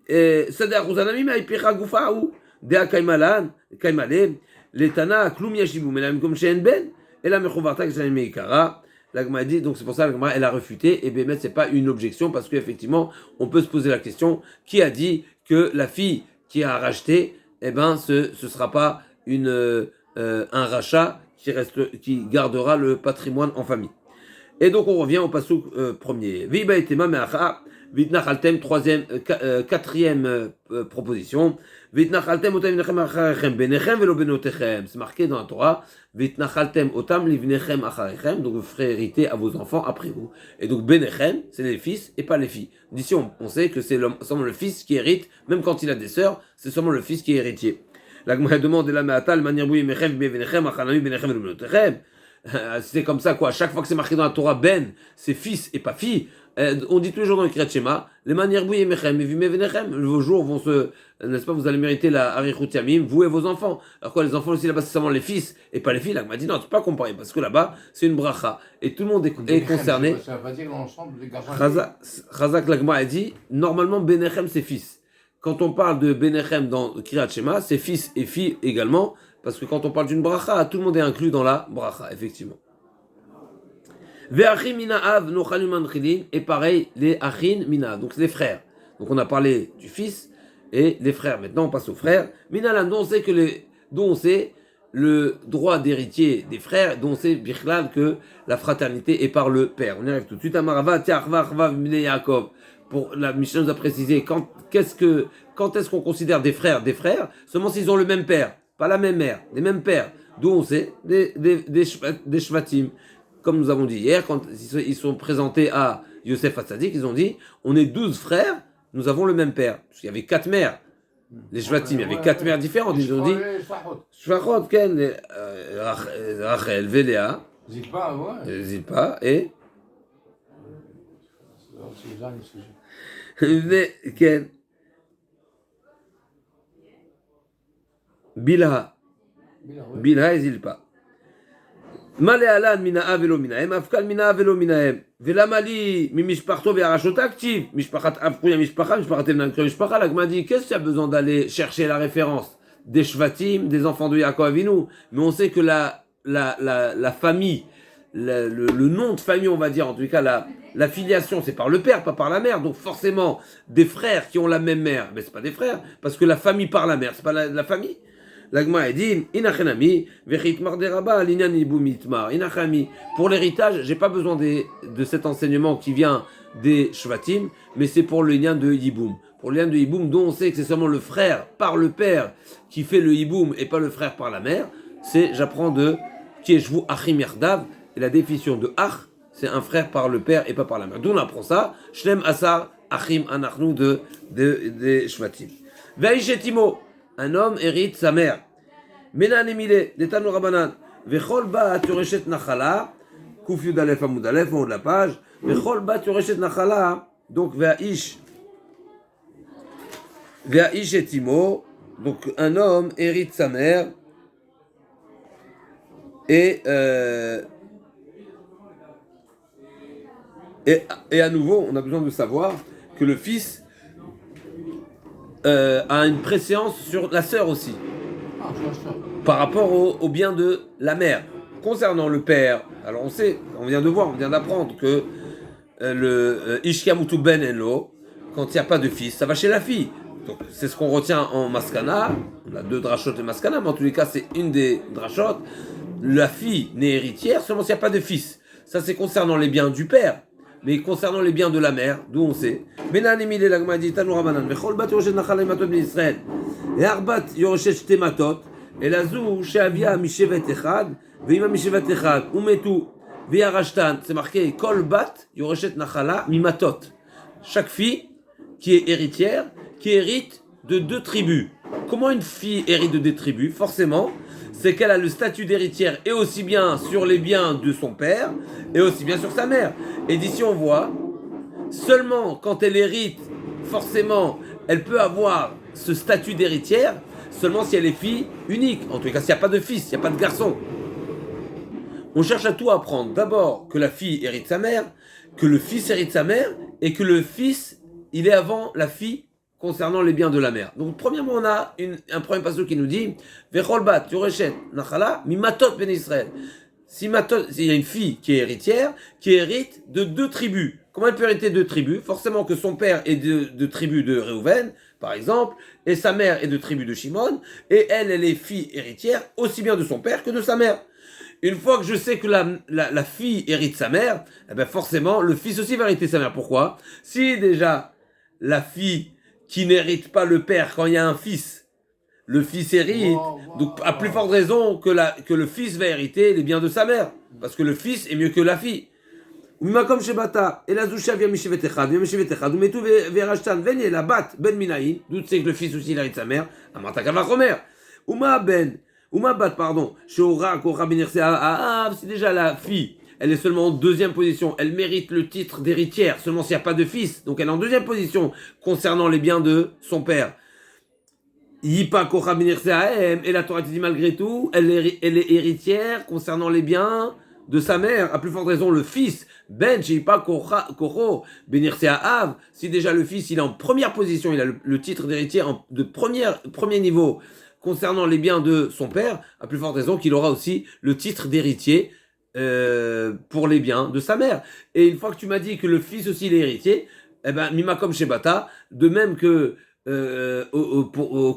A: Et Sde Achouzanami, mais Aipira Goufaou. Dea Kaimalan, Kaimale, l'Etana, Kloum Yashibu, mais la même comme chez Ben, et la Mechovarta, que j'ai Meikara, l'Agma dit, donc c'est pour ça que l'Agma, elle a refuté, et Bémet, c'est pas une objection, parce qu'effectivement, on peut se poser la question, qui a dit que la fille qui a racheté, eh ben, ce sera pas un rachat qui gardera le patrimoine en famille. Et donc, on revient au passouk premier. Viba etema me'acha, vitnachaltem, quatrième proposition. Vitnachaltem otam livnechem acharechem, benechem velo benotechem. C'est marqué dans la Torah. Vitnachaltem otam livnechem acharechem. Donc, vous ferez hériter à vos enfants après vous. Et donc, benechem, c'est les fils et pas les filles. D'ici, on sait que c'est seulement le fils qui hérite, même quand il a des sœurs, c'est seulement le fils qui est héritier. La Gemara demande, la me'atal, manir bouye mechem, benechem, achanami, benechem velo benotechem. C'est comme ça quoi, chaque fois que c'est marqué dans la Torah, Ben, c'est fils et pas fille. On dit tous les jours dans le Kriyat Shema, les manières bouillées mechem et vimé venechem, vos jours vont n'est-ce pas, vous allez mériter la Arichut Yamim, vous et vos enfants. Alors quoi, les enfants aussi là-bas, c'est seulement les fils et pas les filles. Là, on m'a dit non, tu peux pas comparer parce que là-bas, c'est une bracha et tout le monde est concerné.
B: Ça veut pas dire l'ensemble des garçons.
A: Chazak Lagma a dit, normalement, Benechem c'est fils. Quand on parle de Benechem dans Kriyat Shema, c'est fils et filles également. Parce que quand on parle d'une bracha, tout le monde est inclus dans la bracha, effectivement. Et pareil, les achin mina, donc c'est les frères. Donc on a parlé du fils et les frères. Maintenant on passe aux frères. Minalan, dont on sait le droit d'héritier des frères, dont on sait bichlal que la fraternité est par le père. On y arrive tout de suite. Amarava tiachva mine Yaakov. Pour la Mishnah nous a précisé quand est-ce qu'on considère des frères seulement s'ils ont le même père. Pas la même mère, les mêmes pères. D'où on sait des shvatim. Comme nous avons dit hier, quand ils sont présentés à Yosef Hatzadik, ils ont dit, on est 12 frères, nous avons le même père. Parce qu'il y avait 4 mères. Les shvatim, il y avait 4 mères différentes. Ils ont dit, shvachot, ken, Rachel, Véléa, Zilpa, et ken, Bilha et Zilpa. Maléalan mina velo minahem, afkal mina velo minahem. Velamali mi mishparto ve'arashot active. Mishpachat avkuya mishpacha, mishpachat emnankre mishpacha. La Gemara dit, qu'est-ce que tu as besoin d'aller chercher la référence des shvatim, des enfants de Yaakov Avinu? Mais on sait que la famille, le nom de famille, on va dire, en tout cas la filiation, c'est par le père, pas par la mère. Donc forcément, des frères qui ont la même mère, mais c'est pas des frères, parce que la famille par la mère, c'est pas la famille. L'Agma dit, Inachenami, Vechitmar deraba, Linyan ibumitmar. Inachami, pour l'héritage, j'ai pas besoin de cet enseignement qui vient des Shvatim, mais c'est pour le lien de Yiboum. Pour le lien de Yiboum, dont on sait que c'est seulement le frère par le père qui fait le Yiboum et pas le frère par la mère, j'apprends de Kieshvu Achim Yardav, et la définition de Ach, c'est un frère par le père et pas par la mère. D'où on apprend ça, Shlem Asar Achim Anachnu des Shvatim. Veishetimo. Un homme hérite sa mère. Menan emile, detanu rabanan. Vechol ba tureshet nachala. Kuf yud alef amud alef, en haut de la page. Vechol ba tureshet nachala. Donc, ve'ish etimo. Donc, un homme hérite sa mère. Et à nouveau, on a besoin de savoir que le fils a une préséance sur la sœur aussi, par rapport au bien de la mère. Concernant le père, alors on vient d'apprendre que le Ishkiamutu ben Elo, quand il n'y a pas de fils, ça va chez la fille. Donc c'est ce qu'on retient en Maskana. On a 2 drachot et Maskana, mais en tous les cas c'est une des drachot. La fille n'est héritière seulement s'il n'y a pas de fils. Ça c'est concernant les biens du père. mais concernant les biens de la mère, d'où on sait. Benan Emile l'Agma dit Tanu Rabanan, Vechol bat yoroshet nachala imatot ben Israël, et Arbat yoroshet shte matot, et la zou sheavia mishevet echad, veima mishevet echad, umetu, ve'arashtan, c'est marqué Kol bat yoroshet nachala mimatot. Chaque fille qui est héritière, qui hérite de 2 tribus. Comment une fille hérite de 2 tribus? Forcément, c'est qu'elle a le statut d'héritière et aussi bien sur les biens de son père et aussi bien sur sa mère. Et d'ici on voit, seulement quand elle hérite, forcément, elle peut avoir ce statut d'héritière seulement si elle est fille unique. En tout cas, s'il n'y a pas de fils, il n'y a pas de garçon. On cherche à tout apprendre. D'abord que la fille hérite sa mère, que le fils hérite sa mère et que le fils, il est avant la fille concernant les biens de la mère. Donc, premièrement, on a un premier passage qui nous dit Vechol bat yoreshet nachala mimatot ben Israël. S'il y a une fille qui est héritière, qui hérite de 2 tribus. Comment elle peut hériter de 2 tribus? Forcément que son père est de tribu de Réhouven, par exemple, et sa mère est de tribu de Shimon, et elle est fille héritière aussi bien de son père que de sa mère. Une fois que je sais que la fille hérite sa mère, eh ben forcément, le fils aussi va hériter sa mère. Pourquoi? Si déjà la fille qui n'hérite pas le père quand il y a un fils, le fils hérite, donc à plus forte raison que le fils va hériter les biens de sa mère, parce que le fils est mieux que la fille. Umimakom shebata, elazusha via mishevet echad, umetu verashtan, venye la bat ben minaïn, d'où c'est que le fils aussi hérite sa mère, amarta kavachomer, Uma bat, pardon, Sheora, Kora Benirse, c'est déjà la fille, elle est seulement en 2e position, elle mérite le titre d'héritière, seulement s'il n'y a pas de fils, donc elle est en 2e position concernant les biens de son père. Yipa Kora Benirse Aem, et la Torah te dit malgré tout, elle est héritière concernant les biens de sa mère, à plus forte raison le fils, Ben, Yipa Koro Benirse Av, si déjà le fils il est en première position, il a le titre d'héritière de premier niveau, concernant les biens de son père, à plus forte raison qu'il aura aussi le titre d'héritier pour les biens de sa mère. Et une fois que tu m'as dit que le fils aussi est héritier, eh ben Mimakom Shebata, de même que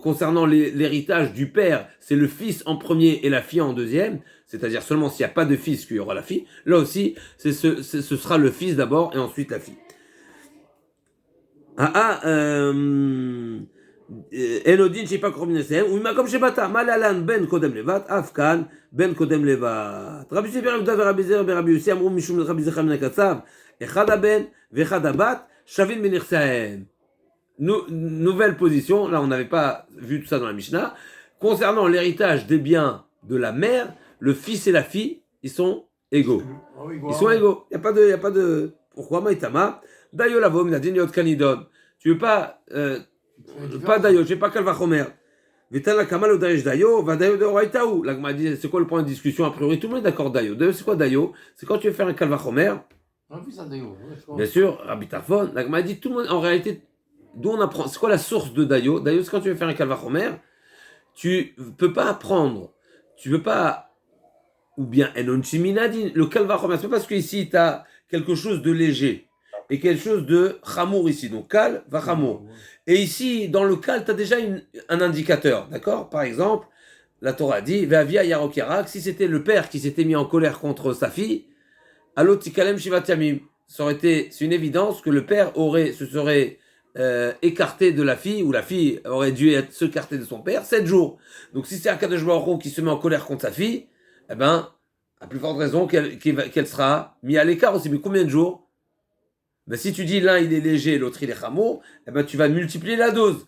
A: concernant l'héritage du père, c'est le fils en premier et la fille en 2e, c'est-à-dire seulement s'il n'y a pas de fils qu'il y aura la fille, là aussi ce sera le fils d'abord et ensuite la fille. Elodin shepa korbinesem ou makom shebata malalan ben kodem levat afkan ben kodem levat Rabbi Shimon Rabbi Yehuda Rabbi Zer Rabbi Yossi amru mishum Rabbi Zechar min hakatzav echad ben ve'echad bat shavin benirsaem. Nouvelle position, là on n'avait pas vu tout ça dans la Mishnah, concernant l'héritage des biens de la mère, le fils et la fille ils sont égaux. Ils sont égaux, il y a pas de pourquoi maïtama dayo lavo minadin yot kanidon. Tu veux pas dayo, je sais pas quel va chomer. Vitala kamal ou dayo, va dayo de oraitaou. Là, m'a dit, c'est quoi le point de discussion? A priori, tout le monde est d'accord dayo. Dayo, c'est quoi dayo? C'est quand tu veux faire un kalvachomer. Bien sûr, Rabbi Tarfon. Là, m'a dit, tout le monde, en réalité, d'où on apprend, c'est quoi la source de dayo? Dayo, c'est quand tu veux faire un kalvachomer. Tu peux pas apprendre, tu veux pas, ou bien enon chiminadin, le kalvachomer, c'est pas parce que ici, tu as quelque chose de léger. Et quelque chose de chamour ici, donc kal va chamour. Et ici, dans le kal, tu as déjà un indicateur, d'accord? Par exemple, la Torah dit, Ve'avia yarok yarak, si c'était le père qui s'était mis en colère contre sa fille, alot tikalem shivat yamim. C'est une évidence que le père se serait écarté de la fille, ou la fille aurait dû s'écarter de son père, 7 jours. Donc si c'est Akadosh Baruch Hu qui se met en colère contre sa fille, eh ben, à plus forte raison qu'elle sera mise à l'écart aussi. Mais combien de jours? Ben, si tu dis l'un il est léger, l'autre il est chameau, eh ben, tu vas multiplier la dose.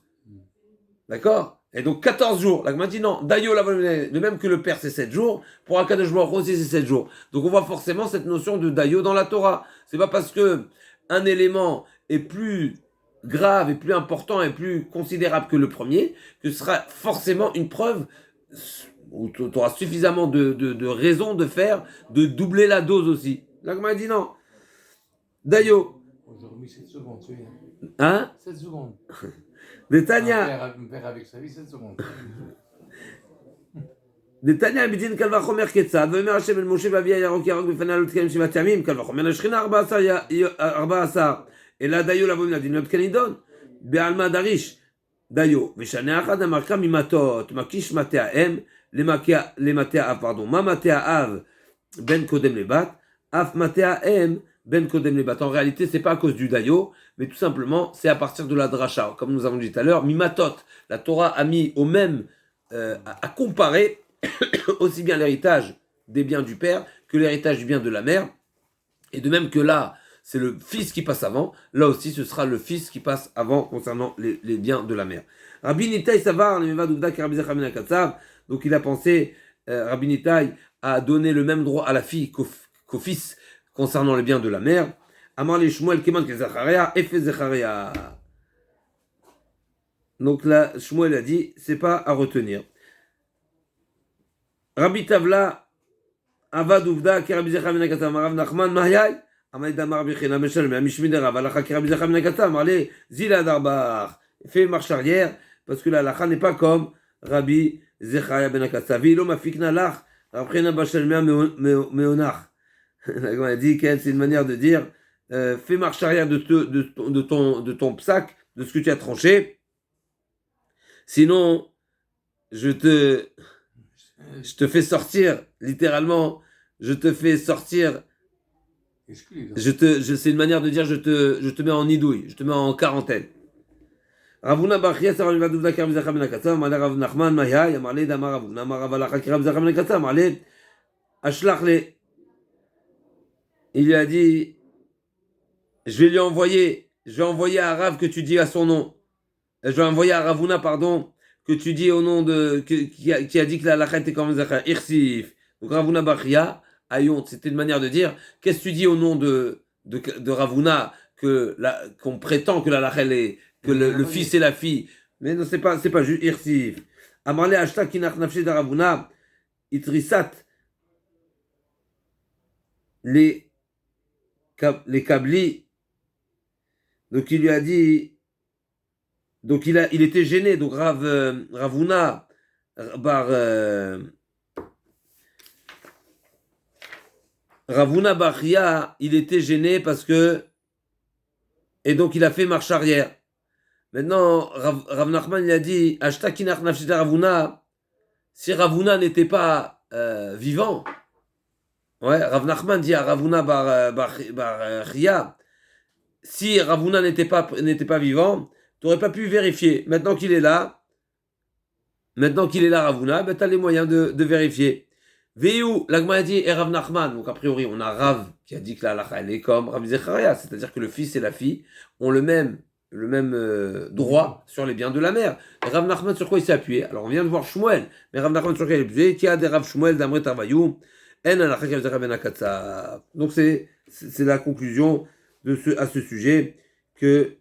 A: D'accord? Et donc 14 jours. Là, on m'a dit non, Dayo, de même que le père c'est 7 jours, pour Akadosh Baruch Hu aussi c'est 7 jours. Donc on voit forcément cette notion de Dayo dans la Torah. C'est pas parce que un élément est plus grave et plus important et plus considérable que le premier, que ce sera forcément une preuve où tu auras suffisamment de raisons de doubler la dose aussi. Là, on m'a dit non. Dayo.
B: J'ai remis 7 secondes, tu viens.
A: Hein?
B: 7 secondes.
A: Netanya.
B: Un père avec sa vie, 7 secondes.
A: Netanya bidin kal vachomer ketzad, ve'omer Hashem el Moshe v'avia yarok yarok b'fanei alot tkanim shivat yamim, kal vachomer l'shchina 14, אלא דיו לבוא מן הדין, לא תקנידון, בעלמא דריש, דיו, ושנה אחד המרקה ממטות, מקיש מטה האם, למטה האב, מה מטה האב בין קודם לבת, אף מטה האם Ben Kodem Lebat. En réalité, c'est pas à cause du Dayo, mais tout simplement, c'est à partir de la Dracha. Comme nous avons dit tout à l'heure, Mimatot, la Torah a mis au même, à comparer aussi bien l'héritage des biens du père que l'héritage du bien de la mère. Et de même que là, c'est le fils qui passe avant, là aussi ce sera le fils qui passe avant concernant les biens de la mère. Rabbi Nitai Savar, donc il a pensé, Rabbi Nitai a donné le même droit à la fille qu'au fils concernant les biens de la mère. Amar le Shmuel Keman ke Zacharia, Efe Zacharia. Donc là, Shmuel a dit, c'est pas à retenir. Rabbi Tavla, Avad Uvda, Kerabi Zacharia ben Akatam, Rav Nachman, Mahyai, Amay Damar Bichina Meshal, mais Amishmid Rav, Alacha Kerabi Zacharia ben Akatam, allez, Zila Darbar, fait marche arrière, parce que la Alacha n'est pas comme Rabbi Zacharia ben Akatam. Vilo Mafikna Lach, Raprena Bashal Mea Meonach. On a dit que c'est une manière de dire, fais marche arrière de ton psaque, de ce que tu as tranché, sinon je te fais sortir, littéralement, je te fais sortir, c'est une manière de dire je te mets en nidouille, je te mets en quarantaine. Ravuna Bachia, ça va lui va Karam Zacham Nakatam, Malé Rav Nachman, Maya, Yamarle Damar Ravuna, Maravala Karam Zacham Nakatam, Malé Ashlachle. Il lui a dit, je vais envoyer à Rav que tu dis à son nom. Je vais envoyer à Ravuna, pardon, que tu dis au nom qui a dit que la halakha était comme Zachar, Irsif. Donc Ravuna Bachia, Ayont, c'était une manière de dire, qu'est-ce que tu dis au nom de Ravuna, qu'on prétend que la halakha est, que le fils et la fille. Mais non, c'est pas juste Irsif. Amarle Ashta Kinach Nafshe de Ravuna, Itrisat, les Kabli. Donc il lui a dit, donc il était gêné, donc Ravuna Ravuna Bachia, il était gêné parce que, et donc il a fait marche arrière. Maintenant, Rav Nachman il a dit, Ashta kinach nafshita Ravuna, si Ravuna n'était pas vivant, ouais, Rav Nachman dit à Ravuna Bachia, si Ravuna n'était pas vivant, tu n'aurais pas pu vérifier. Maintenant qu'il est là, Ravuna, ben tu as les moyens de vérifier. Veiou, l'Agma a dit, et Rav Nachman, donc a priori, on a Rav qui a dit que la halakha elle est comme Rav Zecharia, c'est-à-dire que le fils et la fille ont le même droit sur les biens de la mère. Et Rav Nachman, sur quoi il s'est appuyé? Alors on vient de voir Shmuel, mais Rav Nachman sur quoi il s'est appuyé? Qui a des Rav Shmuel d'Amret Tarvayou, En halakha qui a ben Akatsa. Donc c'est la conclusion à ce sujet que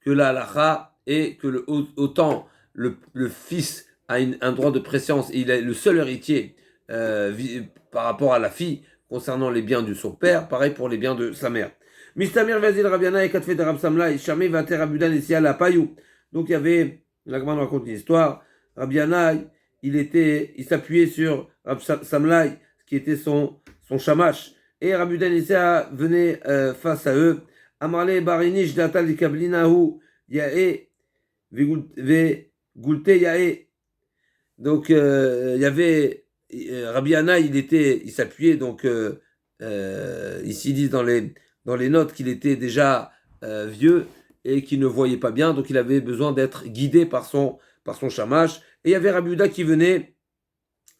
A: la halakha est que autant le fils a un droit de préséance et il est le seul héritier par rapport à la fille concernant les biens de son père, pareil pour les biens de sa mère. Mistamir Vazil Rabiana et Katfe de Rab Samla et Shamé Vater Abudan et Siala Payou. Donc il y avait, la Gemara raconte une histoire, Rabiana, il s'appuyait sur Rab Samla, qui était son shamash, et Rabudan et Sia venait face à eux. Amarle Barinish Datal Kablinahu Yae Goulte Yae. Donc il y avait Rabbi Yana, il s'appuyait donc ici dit dans les notes qu'il était déjà vieux et qu'il ne voyait pas bien, donc il avait besoin d'être guidé par son shamash. Et il y avait Rabbi Uda qui venait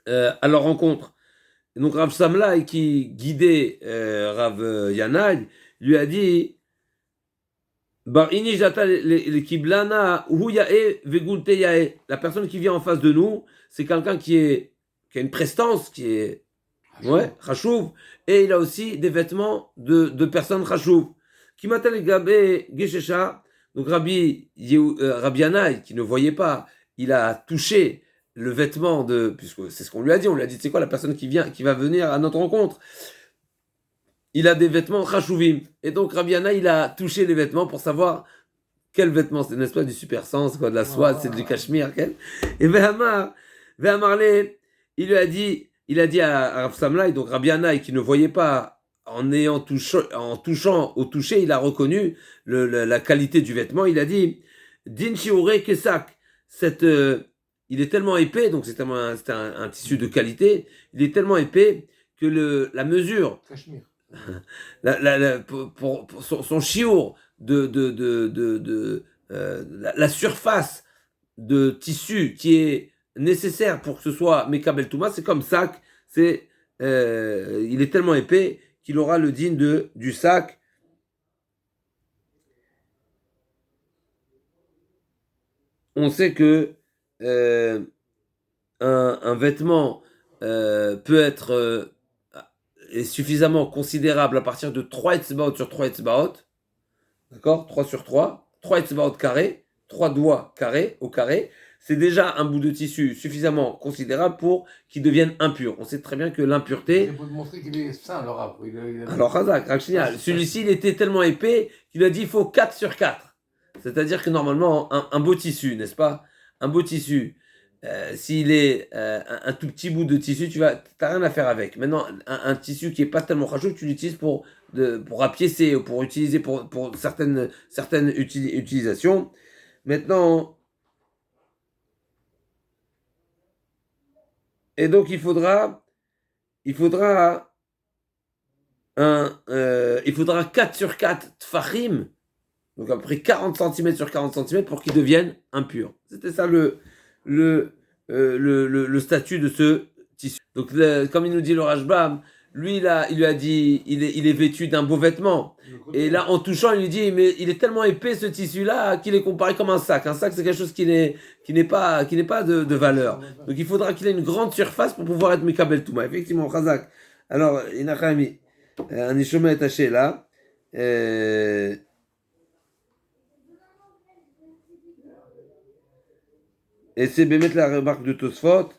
A: à leur rencontre. Et donc Rav Samla qui guidait Rav Yana lui a dit la personne qui vient en face de nous, c'est quelqu'un qui a une prestance, qui est chachouv, et il a aussi des vêtements de personnes chachouv. Qui m'appelle Gabé Geshesha, donc Rabbi Yanaï, qui ne voyait pas, il a touché le vêtement puisque c'est ce qu'on lui a dit, c'est quoi la personne qui va venir à notre rencontre? Il a des vêtements chachouvim. Et donc Rabbi Yana, il a touché les vêtements pour savoir quel vêtement c'est, n'est-ce pas, du super sens, quoi, de la soie, c'est du cachemire, Et Vehamarle, il a dit à Rav Samla, donc Rabbi Yana, qui ne voyait pas, en touchant au toucher, il a reconnu la qualité du vêtement, il a dit, Din shiure kesak, il est tellement épais, donc c'est un tissu de qualité, il est tellement épais que la mesure,
B: Cachemire.
A: pour son chiour la surface de tissu qui est nécessaire pour que ce soit Mekabel Touma, c'est comme sac, il est tellement épais qu'il aura le digne du sac. On sait que un vêtement peut être est suffisamment considérable à partir de 3 etzbaot sur 3 etzbaot, d'accord, 3 sur 3 etzbaot carrés, 3 doigts carrés au carré, c'est déjà un bout de tissu suffisamment considérable pour qu'il devienne impur. On sait très bien que l'impureté...
B: Il faut montrer qu'il est sain, le rab.
A: Alors, Razak, celui-ci, il était tellement épais qu'il a dit il faut 4 sur 4. C'est-à-dire que normalement, un beau tissu, n'est-ce pas? Un beau tissu, s'il est un tout petit bout de tissu, tu n'as rien à faire avec. Maintenant, un tissu qui n'est pas tellement rachou, tu l'utilises pour rapiécer ou pour utiliser pour certaines utilisations. Maintenant, et donc il faudra 4 sur 4 tfachim, donc à peu près 40 cm sur 40 cm pour qu'il devienne impur. C'était ça le statut de ce tissu. Donc comme il nous dit le Rashbam, lui là, il lui a dit il est vêtu d'un beau vêtement. Et là en touchant, il lui dit mais il est tellement épais ce tissu là qu'il est comparé comme un sac. Un sac c'est quelque chose qui n'est pas de valeur. Donc il faudra qu'il ait une grande surface pour pouvoir être Mekabel Touma. Effectivement, Chazak. Alors, Inachami, un Ishoma est taché là. Et c'est Bémet la remarque de Tosfot.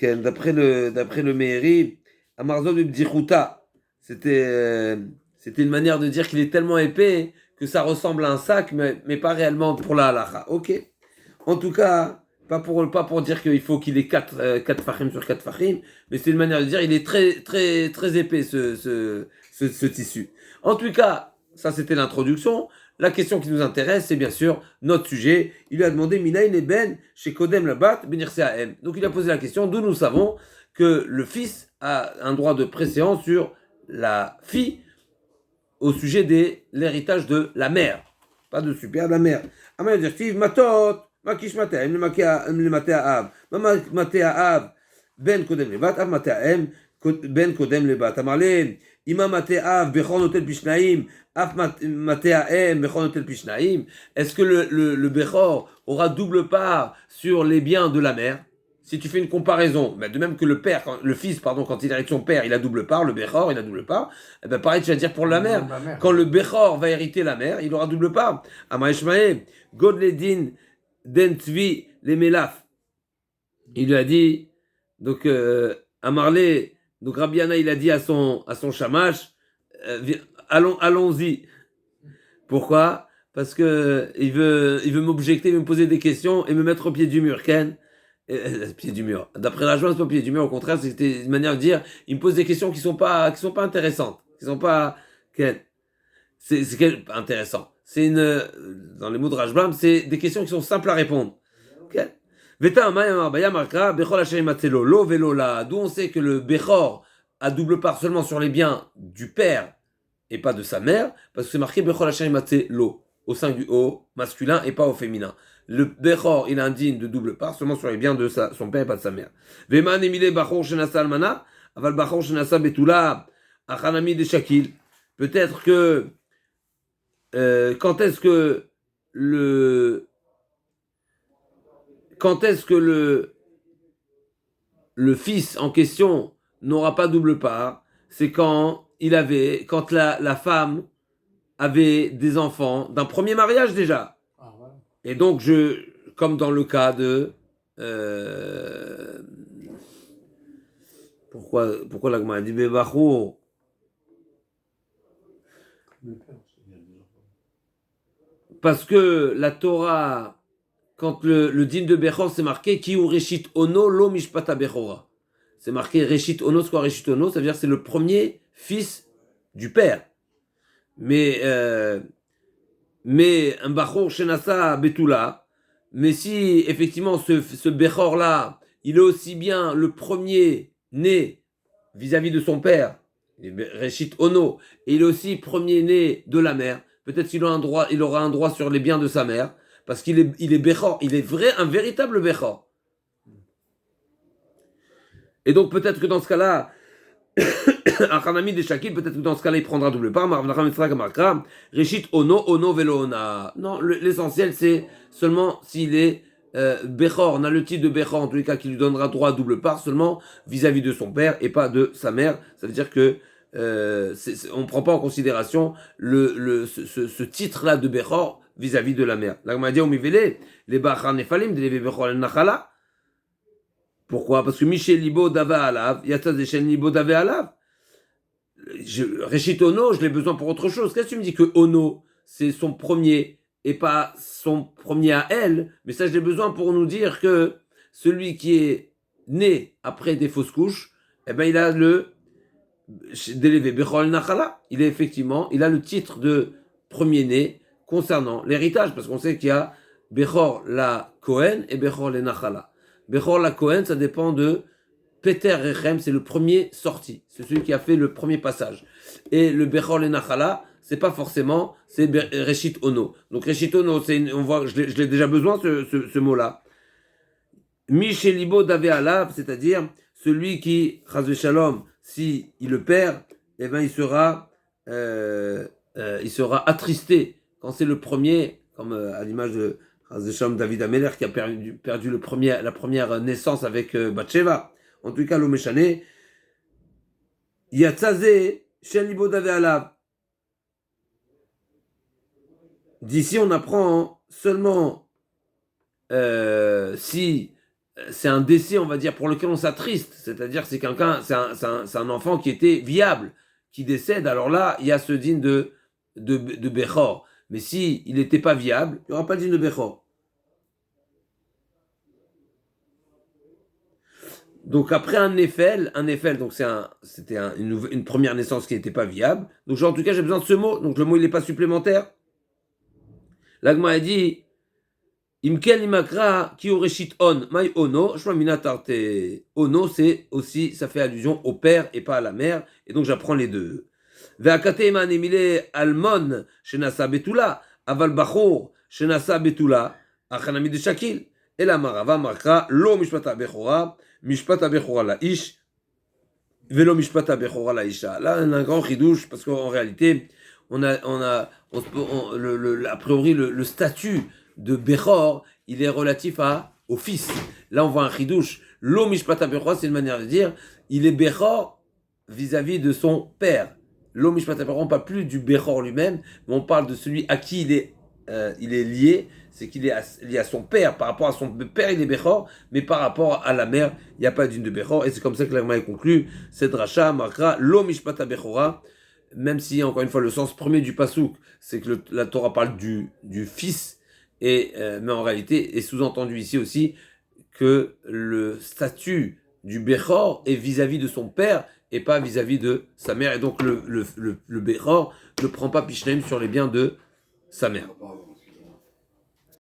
A: D'après le Meiri, Amarzov de Bdichuta, c'était une manière de dire qu'il est tellement épais que ça ressemble à un sac, mais pas réellement pour la halacha. Ok. En tout cas, pas pour dire qu'il faut qu'il ait 4 fachim sur 4 fachim, mais c'est une manière de dire qu'il est très, très, très épais ce tissu. En tout cas, ça c'était l'introduction. La question qui nous intéresse, c'est bien sûr notre sujet. Il lui a demandé Minaïn et Ben chez Kodem Labat Benirse Ahem. Donc il a posé la question d'où nous savons que le fils a un droit de préséance sur la fille au sujet de l'héritage de la mère. Pas de super, de la mère. Amal dire Matot, Makish Matehem, le Maté Av. Maté Av, Ben Kodem Lebat, Av Maté Ahem, Ben Kodem Lebat. Amarle, Ima Maté Av, Bechon Hotel Pishnaim. Est-ce que le Bechor aura double part sur les biens de la mère? Si tu fais une comparaison, de même que le fils, quand il hérite son père, il a double part, le Bechor, il a double part, et ben pareil, tu vas dire pour la mère. Quand le Bechor va hériter la mère, il aura double part. Amaishmae, Godledin, Dentzvi, les Melaf. Il lui a dit, donc, Amarle, donc Rabbi Yana, il a dit à son shamash, allons-y. Pourquoi? Parce que il veut m'objecter, me poser des questions et me mettre au pied du mur. Ken, pied du mur. D'après la joie, c'est pas au pied du mur. Au contraire, c'était une manière de dire, il me pose des questions qui sont pas intéressantes, qui sont pas Ken. C'est intéressant. C'est dans les mots de Rashbam, c'est des questions qui sont simples à répondre. Ken. D'où on sait que le Bechor a double part seulement sur les biens du père et pas de sa mère, parce que c'est marqué Bechor Hashem Matse Lo, au sein du haut masculin et pas au féminin. Le Bechor, il est indigne de double part seulement sur les biens de son père et pas de sa mère. Veman Emile Bachor Shenasa Almana, Aval Bachor Shenasa Betula, Achanami de Shakil. Peut-être que quand est-ce que le fils en question n'aura pas double part, c'est quand la femme avait des enfants d'un premier mariage déjà.
B: Ah, voilà.
A: Et donc, comme dans le cas de... pourquoi l'Agma a dit Bebachour? Parce que la Torah, quand le din de Bechor, c'est marqué Ki ureshit ono lo mishpata Bechora. c'est marqué Reshit Ono, c'est quoi Reshit Ono? Ça veut dire que c'est le premier fils du père. Mais un Bachor Shenasa Betula, mais si effectivement ce Bechor là, il est aussi bien le premier né vis-à-vis de son père, Reshit Ono, et il est aussi premier né de la mère, peut-être qu'il aura un droit sur les biens de sa mère, parce qu'il est Bechor, il est un véritable Bechor. Et donc peut-être que dans ce cas-là, un Hanami de Shakil, peut-être que dans ce cas-là, il prendra double part. Reshit Ono, Ono Velo Ona. Non, l'essentiel, c'est seulement s'il est Bechor, on a le titre de Bechor, en tous les cas, qui lui donnera droit à double part, seulement vis-à-vis de son père et pas de sa mère. Ça veut dire que on ne prend pas en considération ce titre-là de Bechor vis-à-vis de la mère. L'Agmadia Omivele, les Bachar Nefalim, de Bechor el Nachala. Pourquoi? Parce que Michel Libo Dava Alav, Yatzaz Echen Libo Dava Alav. Reshit Ono, je l'ai besoin pour autre chose. Qu'est-ce que tu me dis que Ono, c'est son premier et pas son premier à elle? Mais ça, je l'ai besoin pour nous dire que celui qui est né après des fausses couches, eh ben, il a le d'élevé Bechol Nachala. Il est effectivement, il a le titre de premier né concernant l'héritage, parce qu'on sait qu'il y a Bechor la Kohen et Bechor le Nachala. Bechor la Kohen, ça dépend de Peter Rechem, c'est le premier sorti. C'est celui qui a fait le premier passage. Et le Bechor le Nachala, c'est pas forcément, c'est Reshit Ono. Donc Reshit Ono, on voit, je l'ai déjà besoin, ce mot-là. Michelibo Dave Alav, c'est-à-dire celui qui, Chazve Shalom, si il le perd, eh ben il sera attristé quand c'est le premier, comme à l'image de David Ameler qui a perdu la première naissance avec Bathsheba. En tout cas, l'Omeshane, Yatzaze, Shen Libo Dave Alav. D'ici, on apprend seulement si c'est un décès, on va dire, pour lequel on s'attriste, c'est-à-dire c'est quelqu'un, c'est un enfant qui était viable, qui décède, alors là, il y a ce digne de Bechor. Mais si il n'était pas viable, il n'y aura pas de digne de Bechor. Donc après un Nefel, donc c'était une première naissance qui n'était pas viable. Donc en tout cas, j'ai besoin de ce mot. Donc le mot, il n'est pas supplémentaire. L'Agma a dit Imken imakra ki oreshit on mai ono shmaminatarte. Ono, c'est aussi, ça fait allusion au père et pas à la mère. Et donc j'apprends les deux. Ve'akate iman emile almon shenasa betula aval bachor shenasa betula achanami de shakil. Et la marava markra lo mishpata bechora mishpata bechora la ish velo mishpata bechora la isha. Là, on a un grand chidouche parce qu'en réalité, a priori le statut de Bechor, il est relatif au fils. Là, on voit un chidouche. Lo mishpata bechora, c'est une manière de dire, il est Bechor vis-à-vis de son père. Lo mishpata bechora, on ne parle plus du Bechor lui-même, mais on parle de celui à qui il est lié, c'est qu'il est lié à son père. Par rapport à son père, il est Bechor, mais par rapport à la mère, il n'y a pas d'une de Bechor. Et c'est comme ça que l'Agma est conclu. Cette dracha marquera Lo mishpata bechora, même si, encore une fois, le sens premier du pasouk, c'est que la Torah parle du fils, mais en réalité, est sous-entendu ici aussi que le statut du Bechor est vis-à-vis de son père et pas vis-à-vis de sa mère. Et donc le Bechor ne prend pas Pishnaim sur les biens de sa mère.